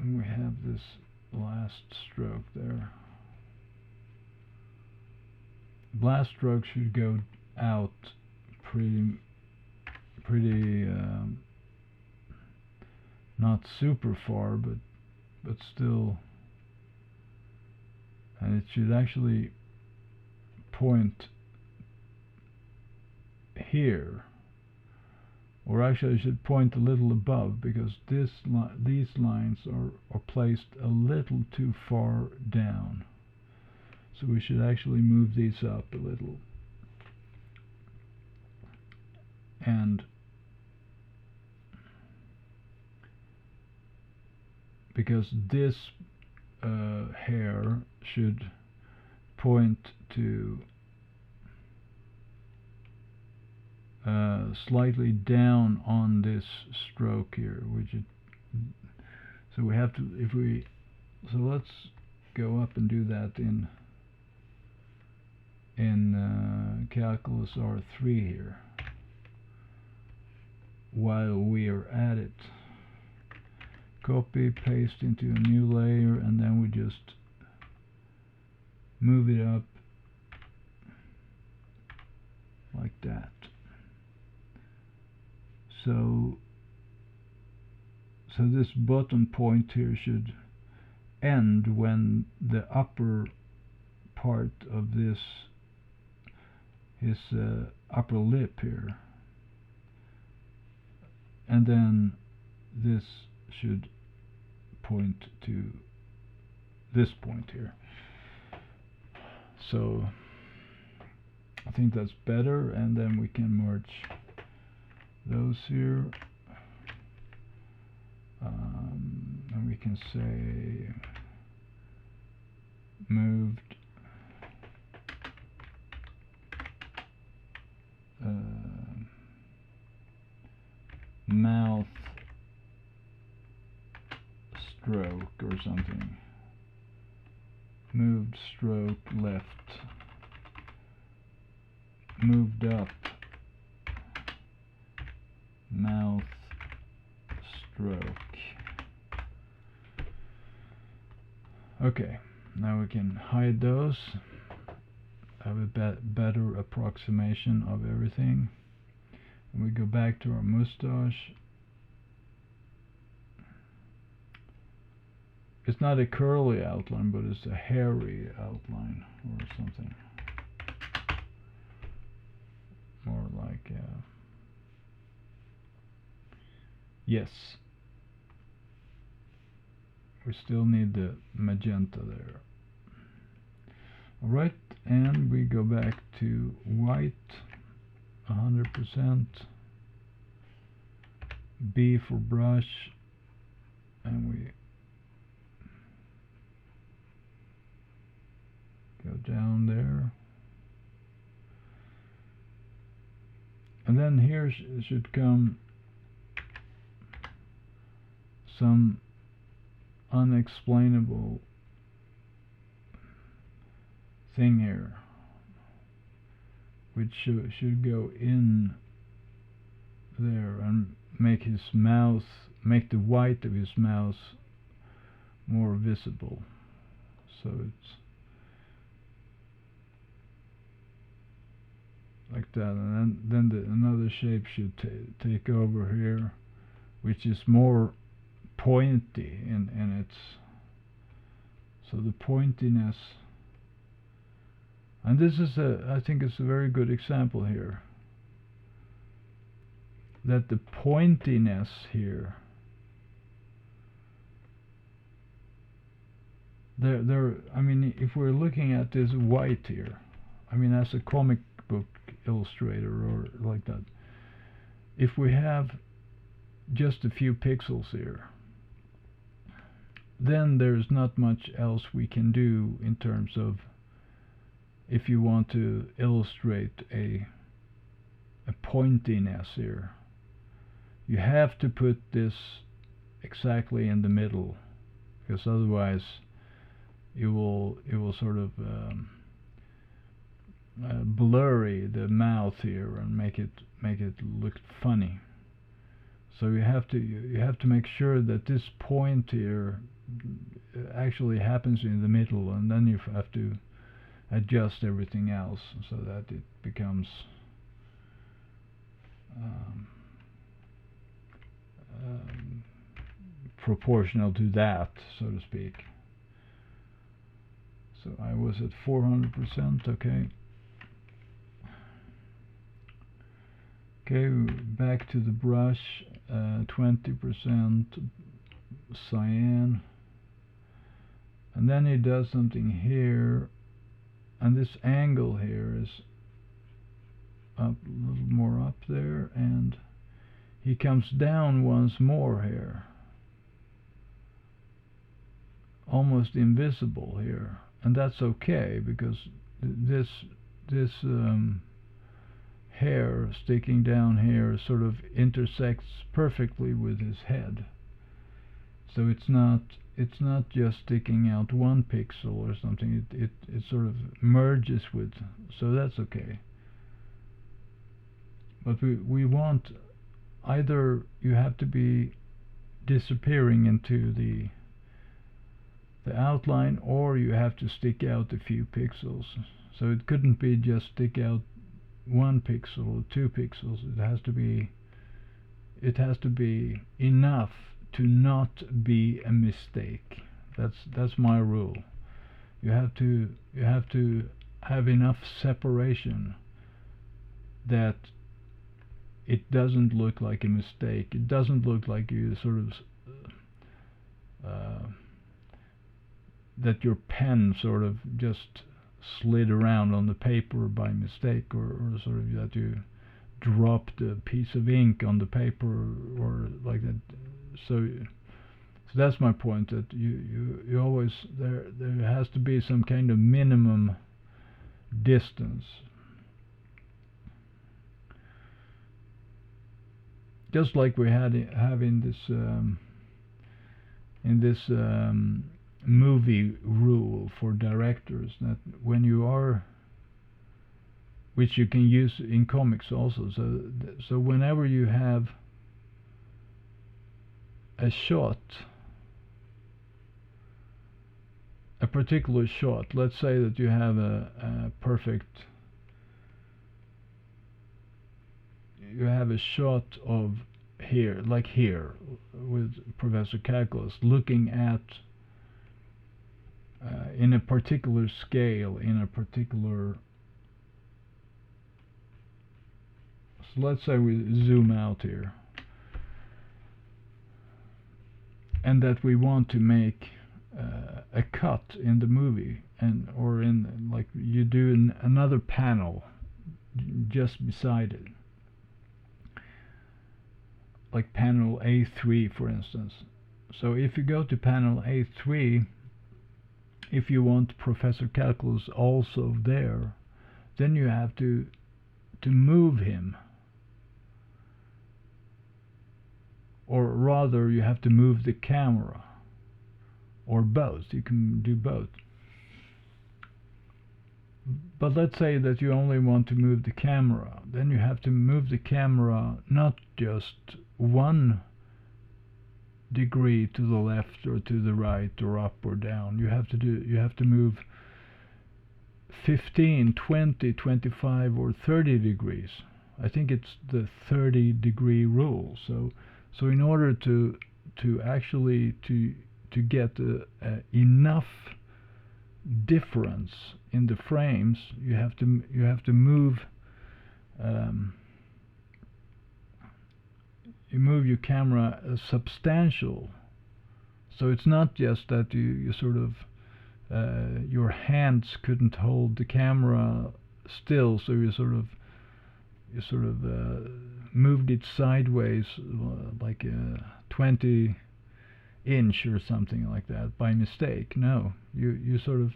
we have this last stroke there. Last stroke should go out pretty not super far, but still and it should actually point here, or actually it should point a little above, because these lines are placed a little too far down. So we should actually move these up a little. And because this hair should point to slightly down on this stroke here, so we have to, so let's go up and do that in Calculus R3 here while we are at it. Copy, paste into a new layer, and then we just move it up like that. So this bottom point here should end when the upper part of this, his upper lip here, and then this should point to this point here. So I think that's better, and then we can merge those here, and we can say moved mouth stroke or something. Moved stroke left. Moved up mouth stroke. Okay, now we can hide those, have a better approximation of everything. And we go back to our mustache. It's not a curly outline, but it's a hairy outline or something. More like yes. We still need the magenta there. Alright, and we go back to white, 100%. B for brush, and we go down there. And then here should come some unexplainable thing here, which should go in there and make his mouth, make the white of his mouth more visible. So it's like that, and then another shape should take over here, which is more pointy in its, so the pointiness, and this is I think it's a very good example here, that the pointiness here, I mean, if we're looking at this white here, I mean, as a comic book illustrator or like that, if we have just a few pixels here, then there's not much else we can do in terms of, if you want to illustrate a pointiness here, you have to put this exactly in the middle, because otherwise it will sort of blurry the mouth here and make it look funny. So you have to make sure that this point here actually happens in the middle, and then you have to adjust everything else so that it becomes proportional to that, so to speak. So I was at 400%. Okay. Okay, back to the brush. 20% cyan, and then he does something here, and this angle here is up a little more up there, and he comes down once more here, almost invisible here, and that's okay because this hair sticking down here sort of intersects perfectly with his head. So it's not just sticking out one pixel or something. It sort of merges with, so that's okay. But we want, either you have to be disappearing into the outline, or you have to stick out a few pixels. So it couldn't be just stick out 1 pixel or 2 pixels. It has to be enough to not be a mistake. That's my rule. You have to have enough separation that it doesn't look like a mistake. It doesn't look like you sort of that your pen sort of just slid around on the paper by mistake, or sort of that you dropped a piece of ink on the paper or like that. So that's my point, that you always, there has to be some kind of minimum distance. Just like we have in this movie rule for directors, that when you are, which you can use in comics also, so whenever you have a shot, a particular shot, let's say that you have a perfect, you have a shot of here, like here with Professor Calculus looking at in a particular scale, in a particular, so let's say we zoom out here, and that we want to make a cut in the movie, and or in, like, you do another panel just beside it, like panel A3 for instance. So if you go to panel A3, if you want Professor Calculus also there, then you have to move him, or rather you have to move the camera, or both. You can do both. But let's say that you only want to move the camera, then you have to move the camera not just 1 degree to the left or to the right or up or down. You have to move 15, 20, 25 or 30 degrees. I think it's the 30-degree rule. So in order to actually to get enough difference in the frames, you have to move you move your camera substantial. So it's not just that you sort of your hands couldn't hold the camera still, so you sort of moved it sideways like 20 inch or something like that by mistake. No, you sort of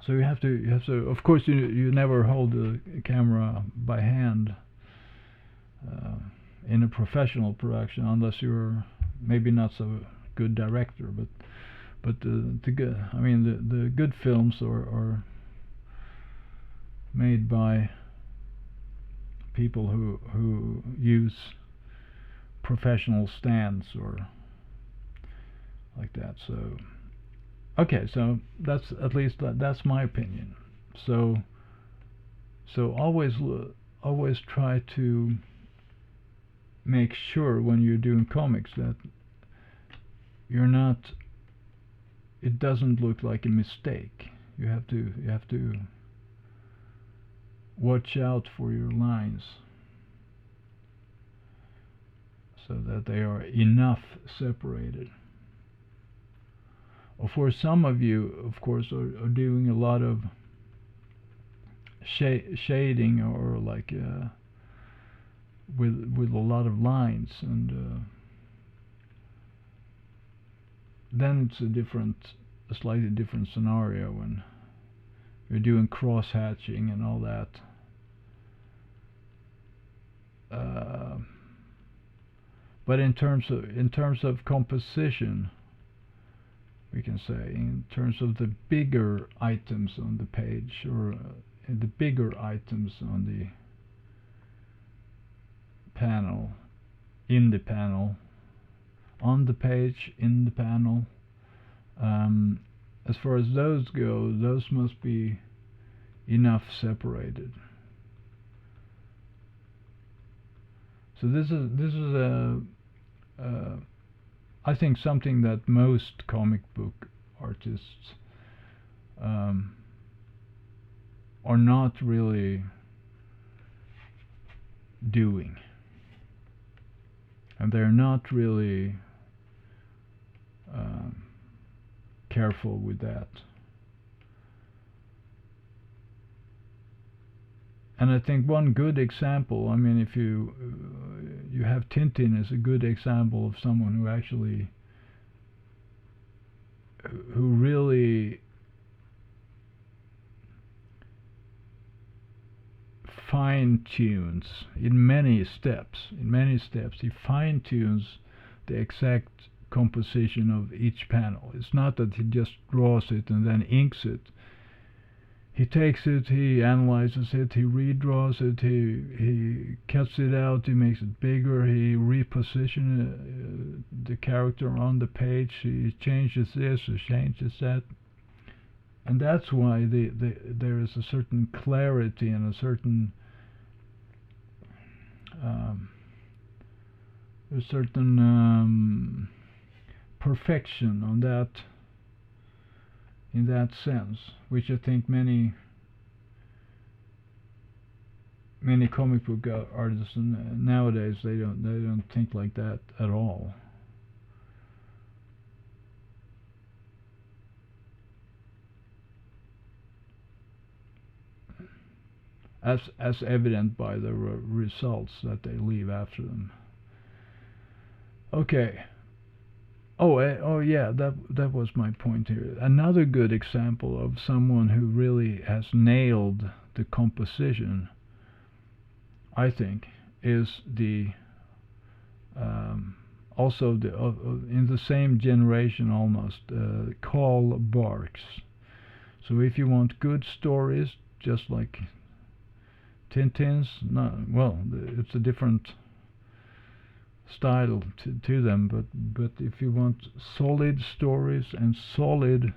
so you have to, of course, you never hold the camera by hand in a professional production, unless you're maybe not so good director. But the good films are made by people who use professional stands or like that. So okay, so that's, at least that's my opinion. So always try to make sure when you're doing comics that you're not it doesn't look like a mistake. You have to watch out for your lines so that they are enough separated. For some of you, of course, are doing a lot of shading, or like with a lot of lines, and then it's a slightly different scenario when you're doing cross hatching and all that. But in terms of composition, we can say, in terms of the bigger items on the page, or the bigger items on the panel, in the panel, on the page, in the panel, as far as those go, those must be enough separated. So this is I think something that most comic book artists are not really doing, and they're not really careful with that. And I think one good example, I mean, if you have Tintin as a good example of someone who really fine tunes in many steps. He fine tunes the exact composition of each panel. It's not that he just draws it and then inks it. He takes it, he analyzes it, he redraws it, he cuts it out, he makes it bigger, he repositions the character on the page, he changes this or changes that. And that's why there is a certain clarity and a certain perfection on that, in that sense, which I think many comic book artists nowadays they don't think like that at all. As evident by the results that they leave after them. Okay. Oh yeah, that was my point here. Another good example of someone who really has nailed the composition, I think, is the also the in the same generation almost, Carl Barks. So if you want good stories, just like Tintin's, it's a different style to them, but if you want solid stories and solid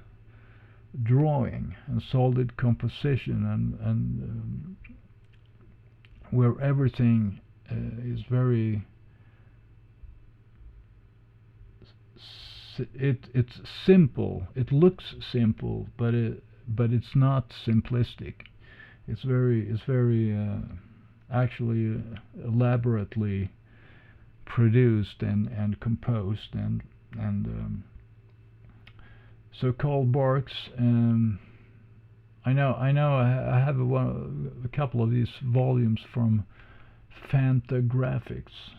drawing and solid composition, and where everything is very it's simple, it looks simple, but it's not simplistic. It's very actually elaborately produced and composed, and so Carl Barks, I know I have a couple of these volumes from Fantagraphics.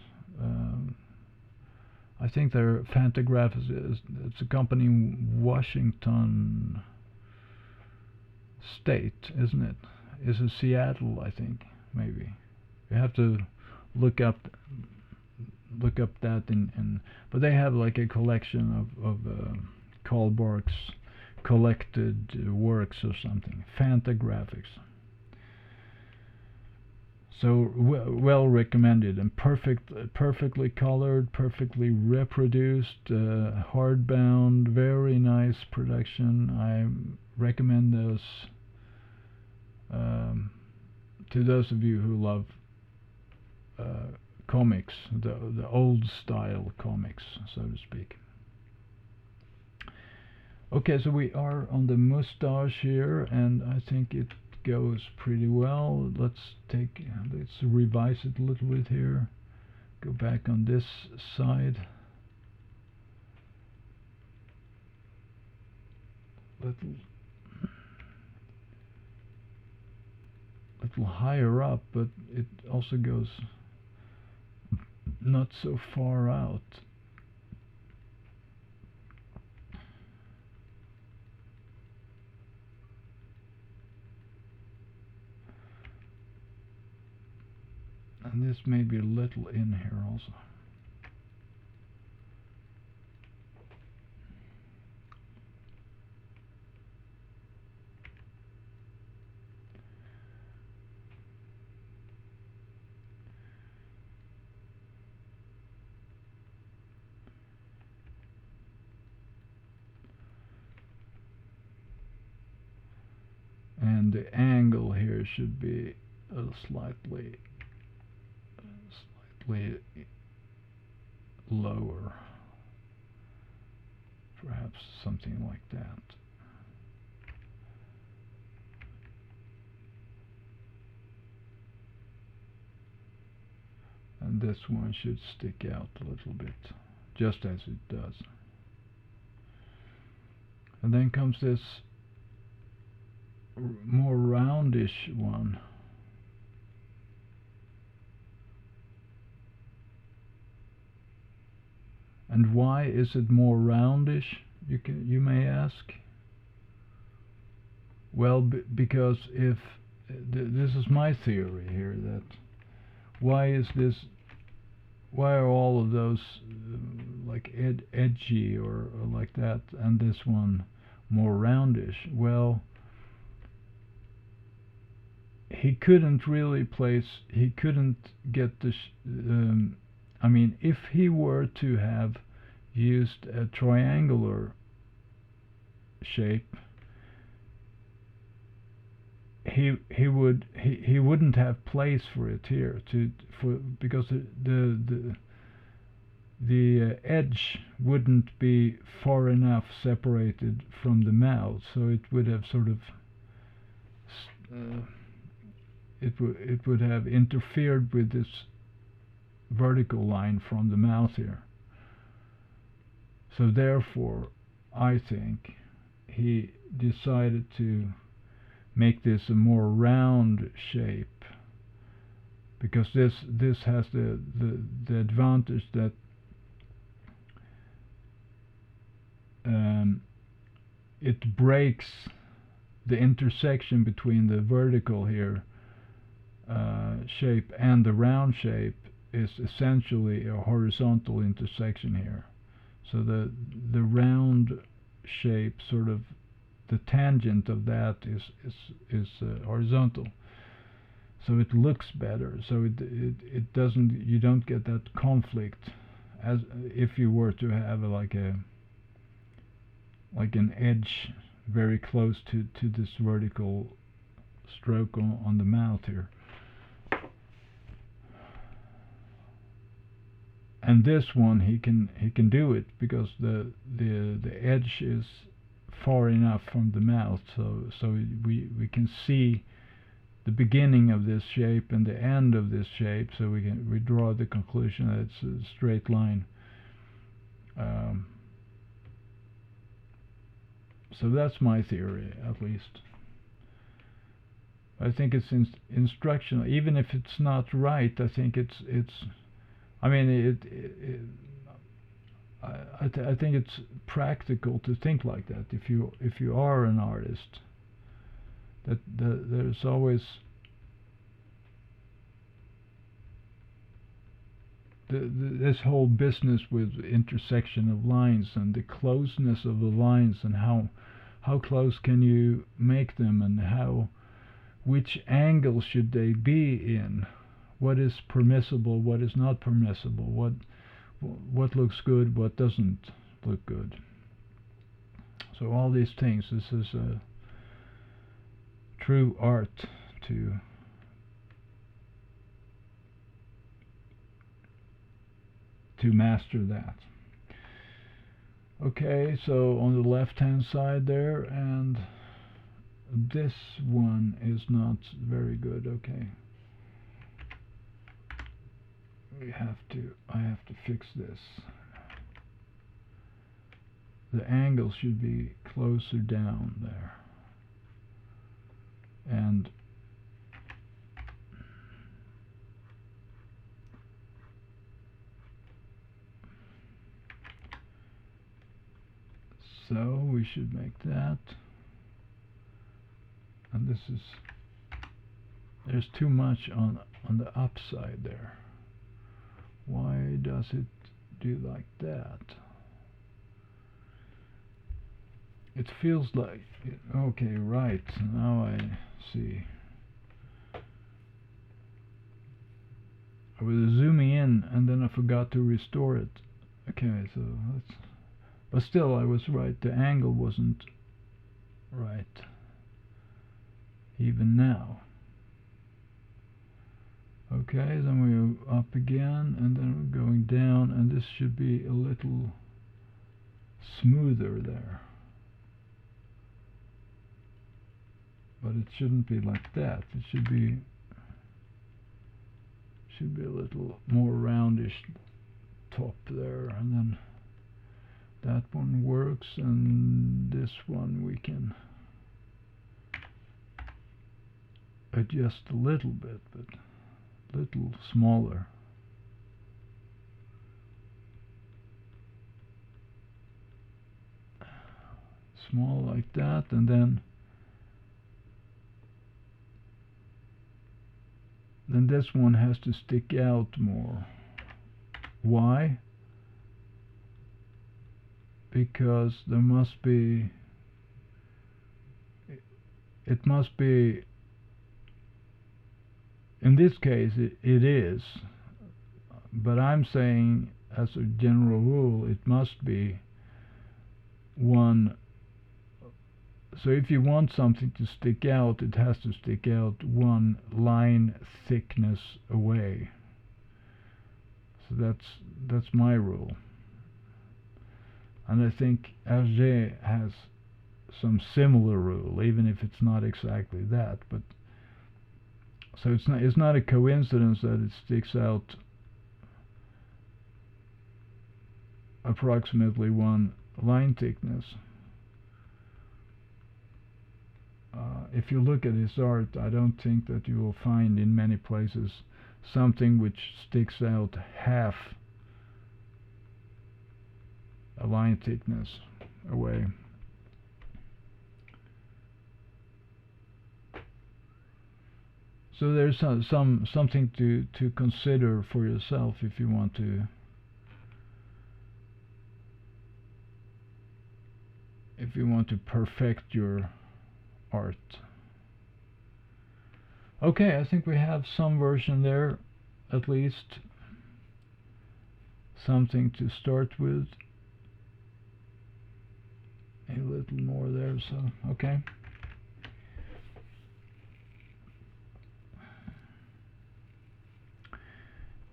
I think they're Fantagraphics. It's a company in Washington State, isn't it? Is it Seattle? I think maybe. You have to look up that in but they have like a collection of Carl Barks collected works or something. Fantagraphics. So well recommended, and perfectly colored, perfectly reproduced, hardbound, very nice production. I recommend those to those of you who love comics, the old style comics, so to speak. Okay, so we are on the mustache here, and I think it goes pretty well. Let's revise it a little bit here. Go back on this side. Little higher up, but it also goes not so far out. And this may be a little in here also. And the angle here should be slightly lower, perhaps something like that. And this one should stick out a little bit, just as it does. And then comes this more roundish one. And why is it more roundish, you may ask? Well, because if this is my theory here, that why are all of those like edgy or like that, and this one more roundish? Well, he couldn't get the I mean, if he were to have used a triangular shape, he wouldn't have place for it here because the edge wouldn't be far enough separated from the mouth, so it would have sort of it would have interfered with this vertical line from the mouth here. So therefore, I think he decided to make this a more round shape, because this has the advantage that it breaks the intersection between the vertical here shape and the round shape is essentially a horizontal intersection here. So the round shape, sort of the tangent of that is horizontal. So it looks better. So it doesn't, you don't get that conflict as if you were to have like an edge very close to this vertical stroke on the mouth here. And this one he can do it because the edge is far enough from the mouth, so we can see the beginning of this shape and the end of this shape, so we draw the conclusion that it's a straight line. So that's my theory, at least. I think it's instructional, even if it's not right. I think it's I mean, I think it's practical to think like that. If you are an artist, that there's always this whole business with intersection of lines and the closeness of the lines, and how close can you make them, and which angle should they be in, what is permissible, what is not permissible, what looks good, what doesn't look good. So all these things, this is a true art to master that. Okay, so on the left hand side there, and this one is not very good. Okay, I have to fix this. The angle should be closer down there, and so we should make that. And this is, there's too much on the upside there. Why does it do like that? It feels like, okay, right, now I see. I was zooming in and then I forgot to restore it. Okay, so that's, but still I was right, the angle wasn't right, even now. Okay, then we're up again, and then we're going down, and this should be a little smoother there. But it shouldn't be like that. It should be a little more roundish top there, and then that one works, and this one we can adjust a little bit, but little smaller. Small like that, and then this one has to stick out more. Why? Because there must be, it must be, in this case it is, but I'm saying as a general rule it must be one. So if you want something to stick out, it has to stick out one line thickness away. So that's my rule. And I think Hergé has some similar rule, even if it's not exactly that. But so it's not a coincidence that it sticks out approximately one line thickness. If you look at his art, I don't think that you will find in many places something which sticks out half a line thickness away. So there's something to consider for yourself if you want to perfect your art. Okay, I think we have some version there, at least something to start with. A little more there, so okay.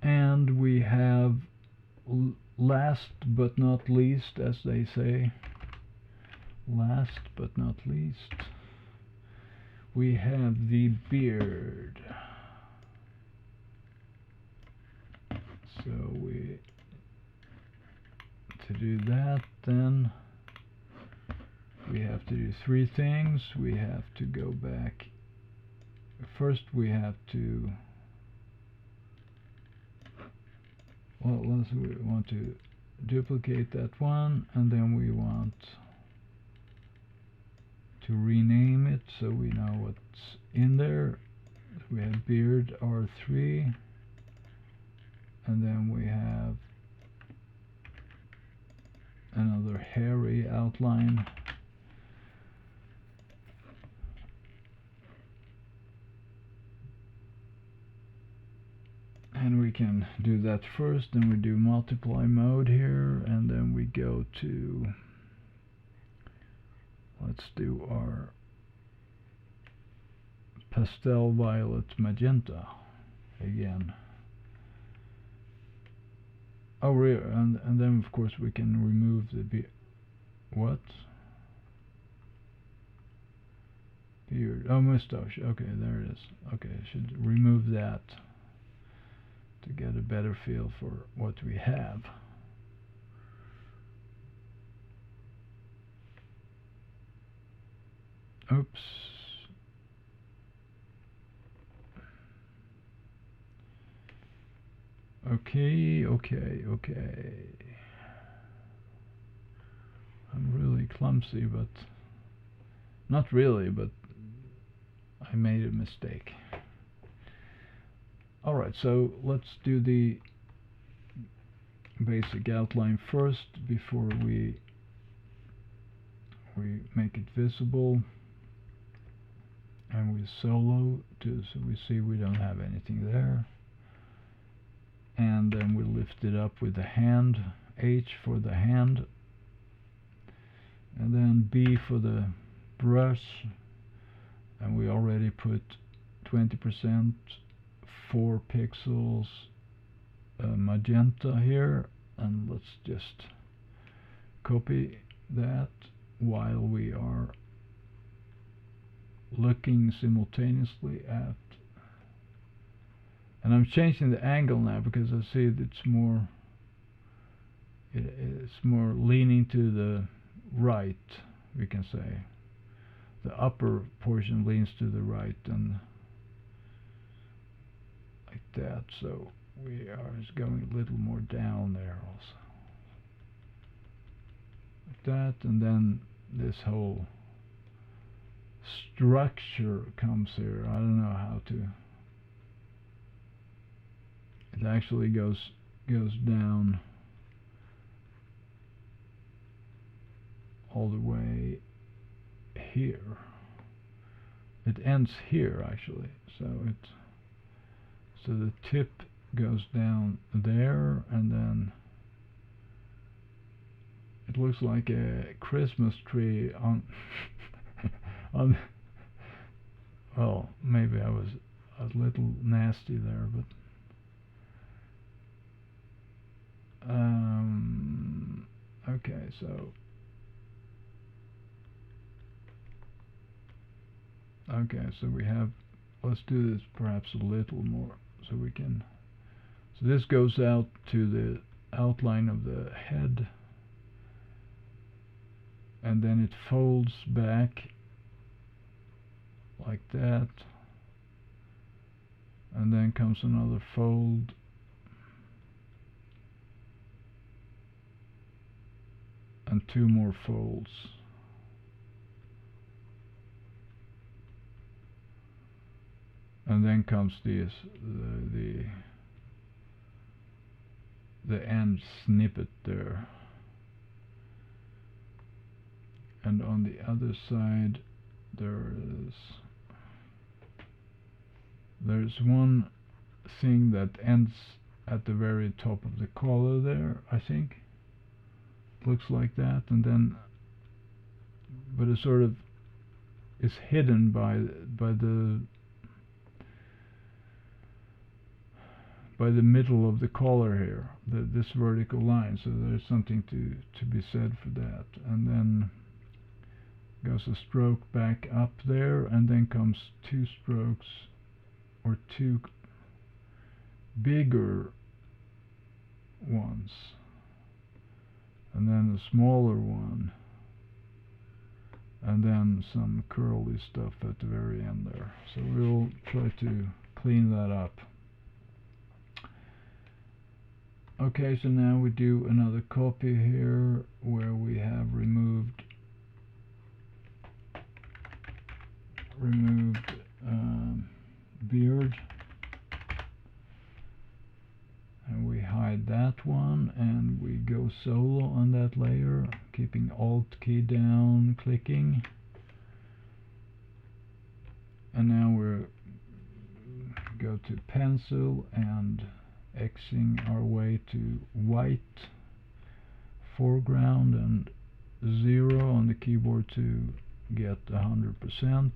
And we have last but not least, as they say, last but not least, we have the beard. So to do that, then we have to do three things. We have to go back. First we have to, well, we want to duplicate that one, and then we want to rename it so we know what's in there. We have beard R3, and then we have another hairy outline. And we can do that first, then we do multiply mode here, and then we go to, let's do our pastel violet magenta again. Oh, and then of course we can remove the what? Beard. Oh, mustache. Okay, there it is. Okay, I should remove that to get a better feel for what we have. Oops. Okay. I'm really clumsy, but not really, but I made a mistake. Alright, so let's do the basic outline first before we make it visible, and we solo too, so we see we don't have anything there. And then we lift it up with the hand, H for the hand, and then B for the brush, and we already put 20%, 4 pixels magenta here, and let's just copy that while we are looking simultaneously at, and I'm changing the angle now because I see it's more leaning to the right, we can say. The upper portion leans to the right, and like that, so we are just going a little more down there also. Like that, and then this whole structure comes here. I don't know how to. It actually goes down all the way here. It ends here actually, so the tip goes down there, and then it looks like a Christmas tree on on. Well, maybe I was a little nasty there, but okay, so we have, let's do this perhaps a little more so we can, so this goes out to the outline of the head, and then it folds back like that, and then comes another fold, and 2 more folds, and then comes the end snippet there, and on the other side there's one thing that ends at the very top of the collar there, I think. Looks like that, and then, but it sort of is hidden by the middle of the collar here, this vertical line, so there's something to be said for that. And then goes a stroke back up there, and then comes 2 strokes, or 2 bigger ones, and then a smaller one, and then some curly stuff at the very end there. So we'll try to clean that up. Okay, so now we do another copy here where we have removed beard, and we hide that one, and we go solo on that layer, keeping Alt key down, clicking, and now we go to pencil and Xing our way to white foreground and 0 on the keyboard to get 100%,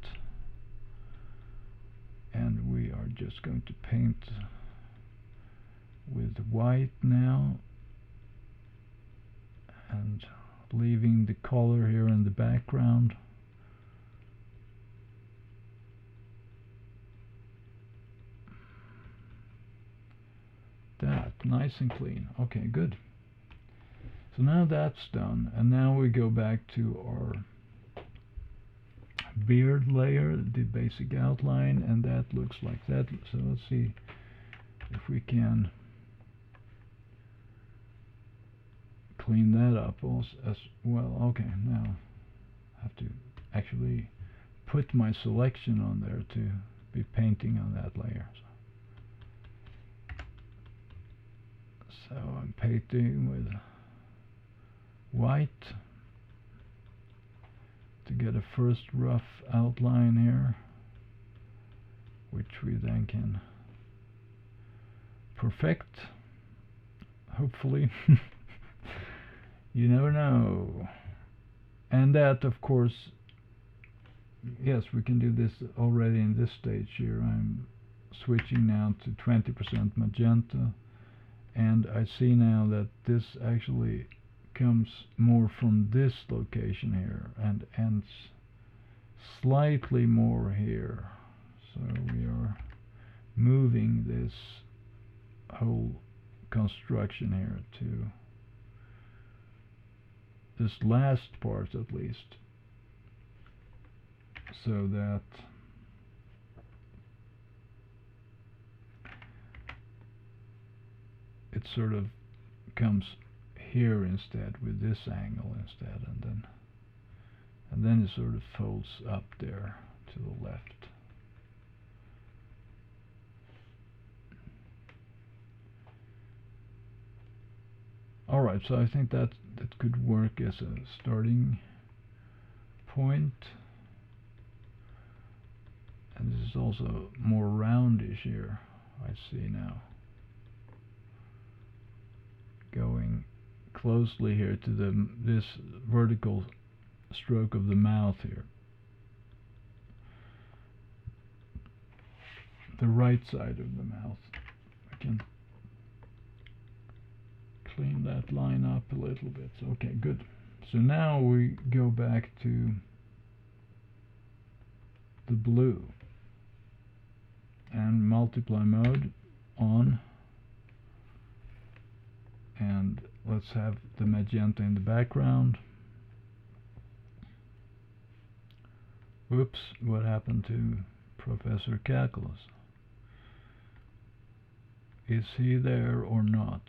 and we are just going to paint with white now, and leaving the color here in the background. That, nice and clean. Okay, good. So now that's done, and now we go back to our beard layer, the basic outline, and that looks like that. So let's see if we can clean that up also as well. Okay, now I have to actually put my selection on there to be painting on that layer. So I'm painting with white to get a first rough outline here, which we then can perfect, hopefully. You never know. And that, of course, yes, we can do this already in this stage here. I'm switching now to 20% magenta, and I see now that this actually comes more from this location here and slightly more here. So we are moving this whole construction here to this last part at least, so that it sort of comes here instead with this angle instead, and then it sort of folds up there to the left. Alright, so I think that could work as a starting point. And this is also more roundish here, I see now. Going closely here to this vertical stroke of the mouth here. The right side of the mouth. I can clean that line up a little bit. Okay, good. So now we go back to the blue and multiply mode on, and let's have the magenta in the background. Oops, what happened to Professor Calculus? Is he there or not?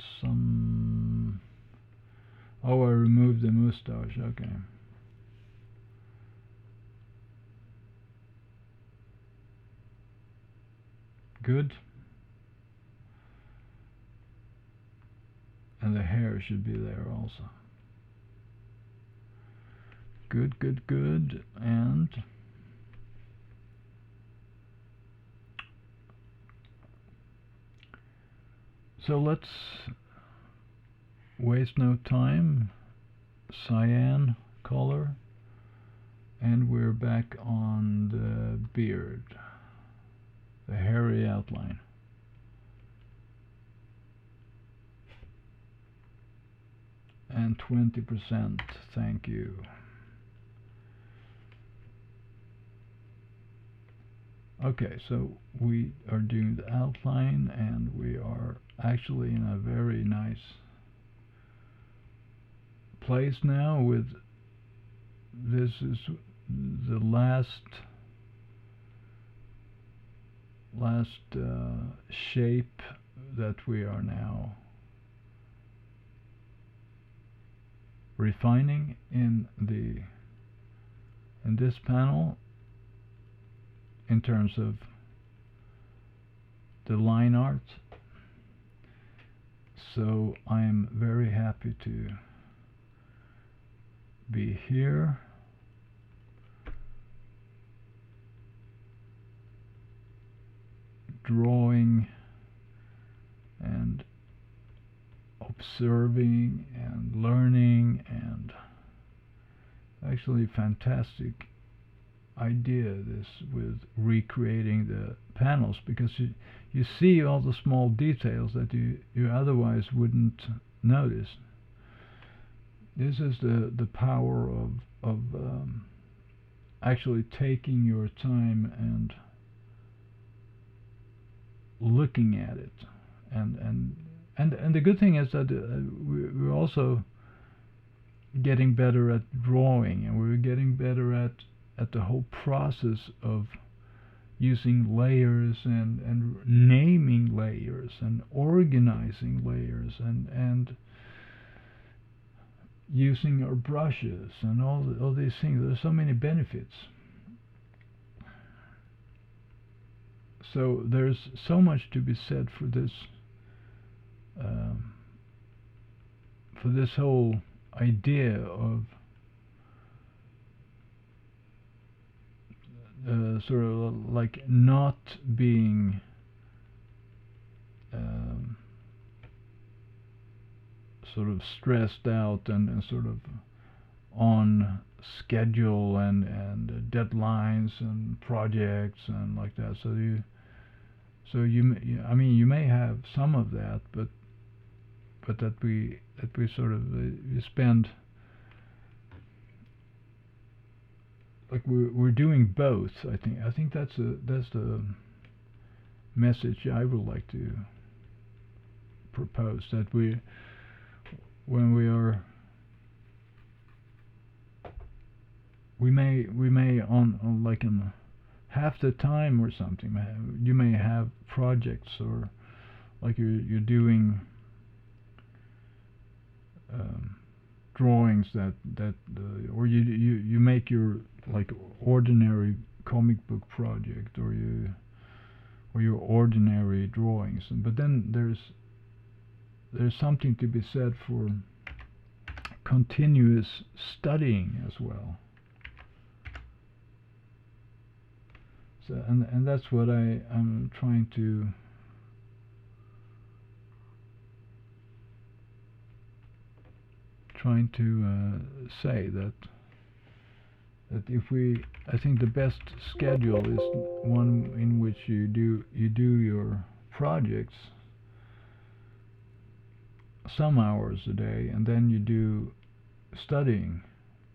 Oh, I removed the mustache. Okay. Good. And the hair should be there also. Good, good, good. And so let's waste no time. Cyan color, and we're back on the beard, the hairy outline. And 20%, thank you. Okay, so we are doing the outline, and we are actually in a very nice place now. With this is the last shape that we are now refining in this panel in terms of the line art. So I'm very happy to be here. Drawing and observing and learning, and actually fantastic idea this with recreating the panels, because you see all the small details that you otherwise wouldn't notice. this is the power of actually taking your time and looking at it, and the good thing is that we're also getting better at drawing, and we're getting better at the whole process of using layers and naming layers and organizing layers and using our brushes and all these things. There's so many benefits. So there's so much to be said for this whole idea of sort of like not being sort of stressed out and sort of on schedule and deadlines and projects and like that. I mean, you may have some of that, but that we sort of we spend, like we're doing both. I think that's the message I would like to propose, that when we are, we may on like in half the time or something, you may have projects, or like you're doing drawings that or you make your like ordinary comic book project, or your ordinary drawings, but then there's something to be said for continuous studying as well. So and that's what I'm trying to say, that if I think the best schedule is one in which you do your projects some hours a day, and then you do studying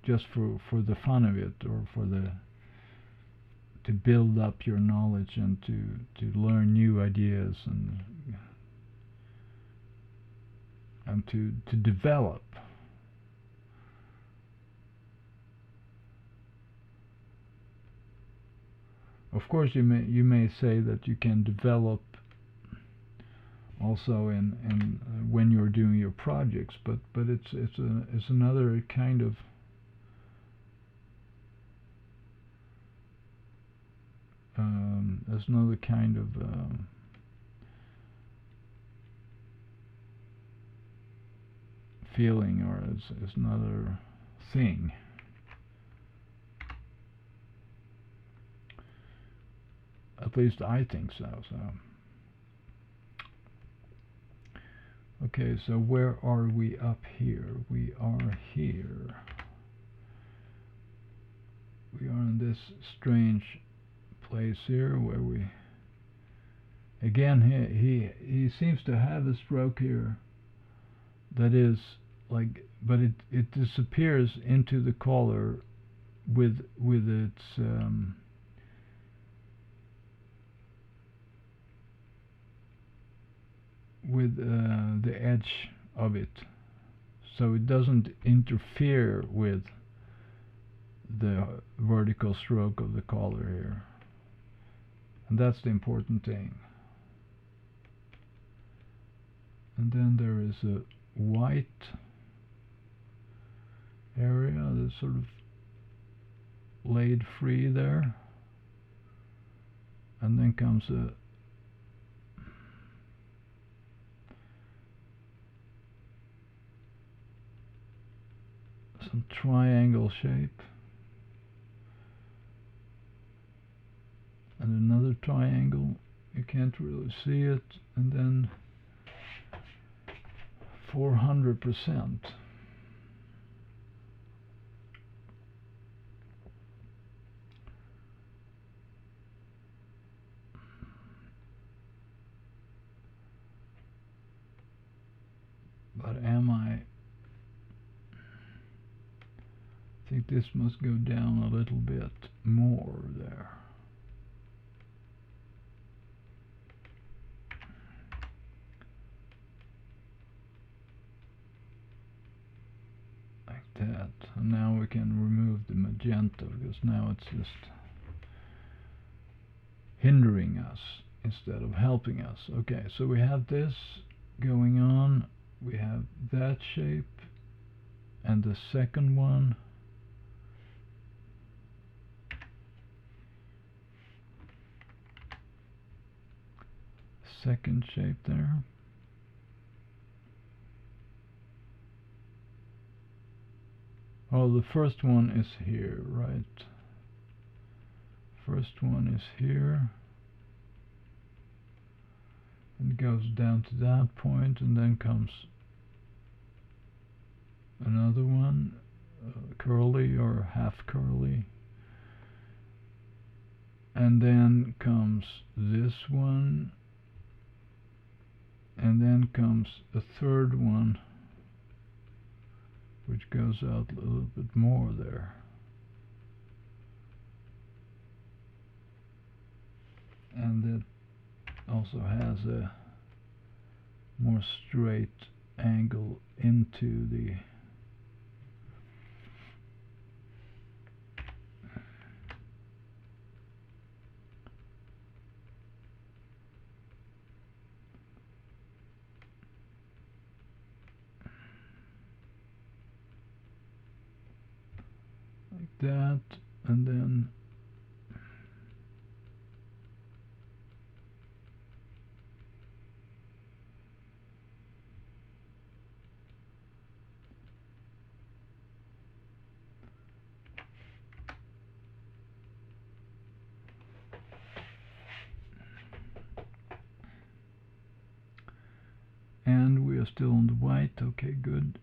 just for the fun of it, or to build up your knowledge and to learn new ideas and to develop. Of course, you may say that you can develop also in when you're doing your projects, but it's another kind of feeling, or it's another thing. At least I think so. Okay, so where are we up here? We are here. We are in this strange place here where we again he seems to have a stroke here that is like, but it disappears into the color with its with the edge of it, so it doesn't interfere with the vertical stroke of the color here, and that's the important thing. And then there is a white area that's sort of laid free there, and then comes some triangle shape, and another triangle, you can't really see it, and then 400%. But am I think this must go down a little bit more there. Like that. And now we can remove the magenta, because now it's just hindering us instead of helping us. Okay, so we have this going on, we have that shape, and the second one, second shape there. Oh, the first one is here, right? First one is here. It goes down to that point, and then comes another one, curly or half curly. And then comes this one. And then comes a third one, which goes out a little bit more there. And it also has a more straight angle into the like that, and then and we are still on the white. Okay, good.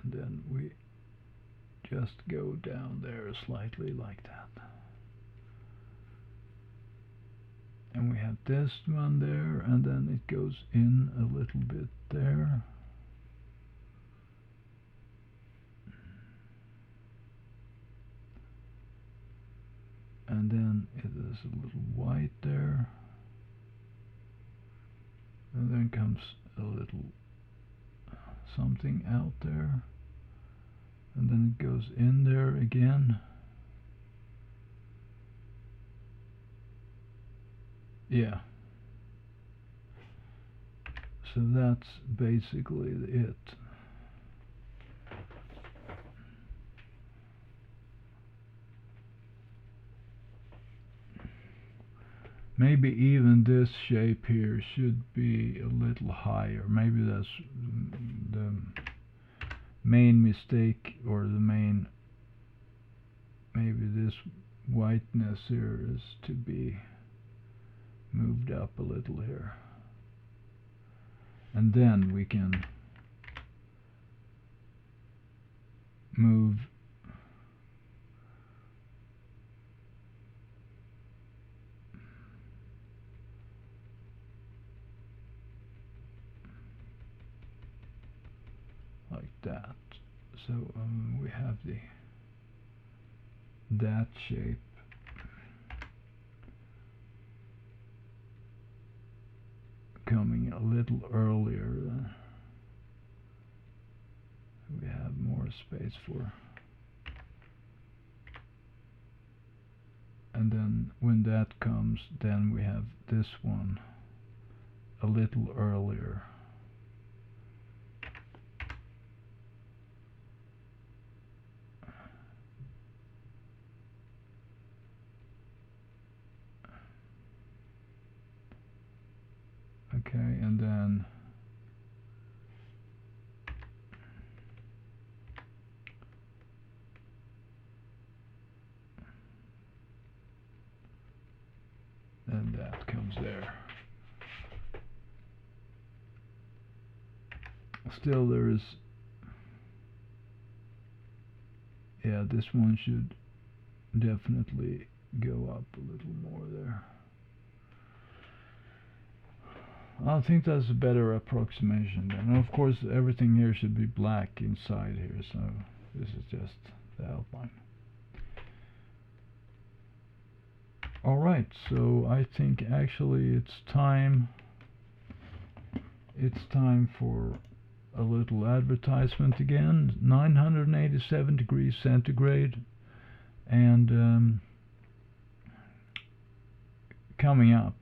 And then we just go down there slightly like that. And we have this one there, and then it goes in a little bit there. And then it is a little white there. And then comes a little something out there. And then it goes in there again. Yeah. So that's basically it. Maybe even this shape here should be a little higher. Maybe that's the main mistake, or the main, maybe this whiteness here is to be moved up a little here. And then we can move like that. So we have that shape coming a little earlier. We have more space for. And then when that comes, then we have this one a little earlier. Okay, and then that comes there. Still there is, yeah, this one should definitely go up a little more there. I think that's a better approximation then. And of course everything here should be black inside here, so this is just the outline. Alright, so I think actually it's time for a little advertisement again. 987 degrees centigrade, and coming up,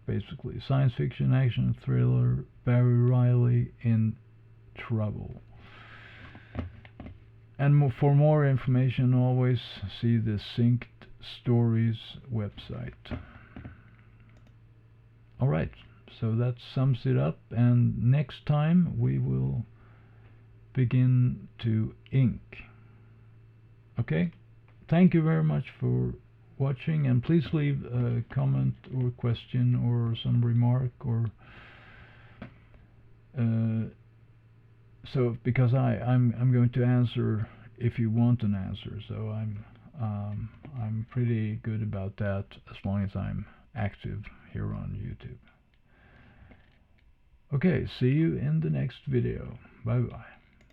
basically, science fiction, action, thriller, Barry Riley in trouble. And for more information, always see the Synched Stories website. Alright, so that sums it up, and next time we will begin to ink. Okay? Thank you very much for watching, and please leave a comment or question or some remark, or so, because I'm going to answer if you want an answer, so I'm pretty good about that as long as I'm active here on YouTube. Okay, see you in the next video. Bye bye.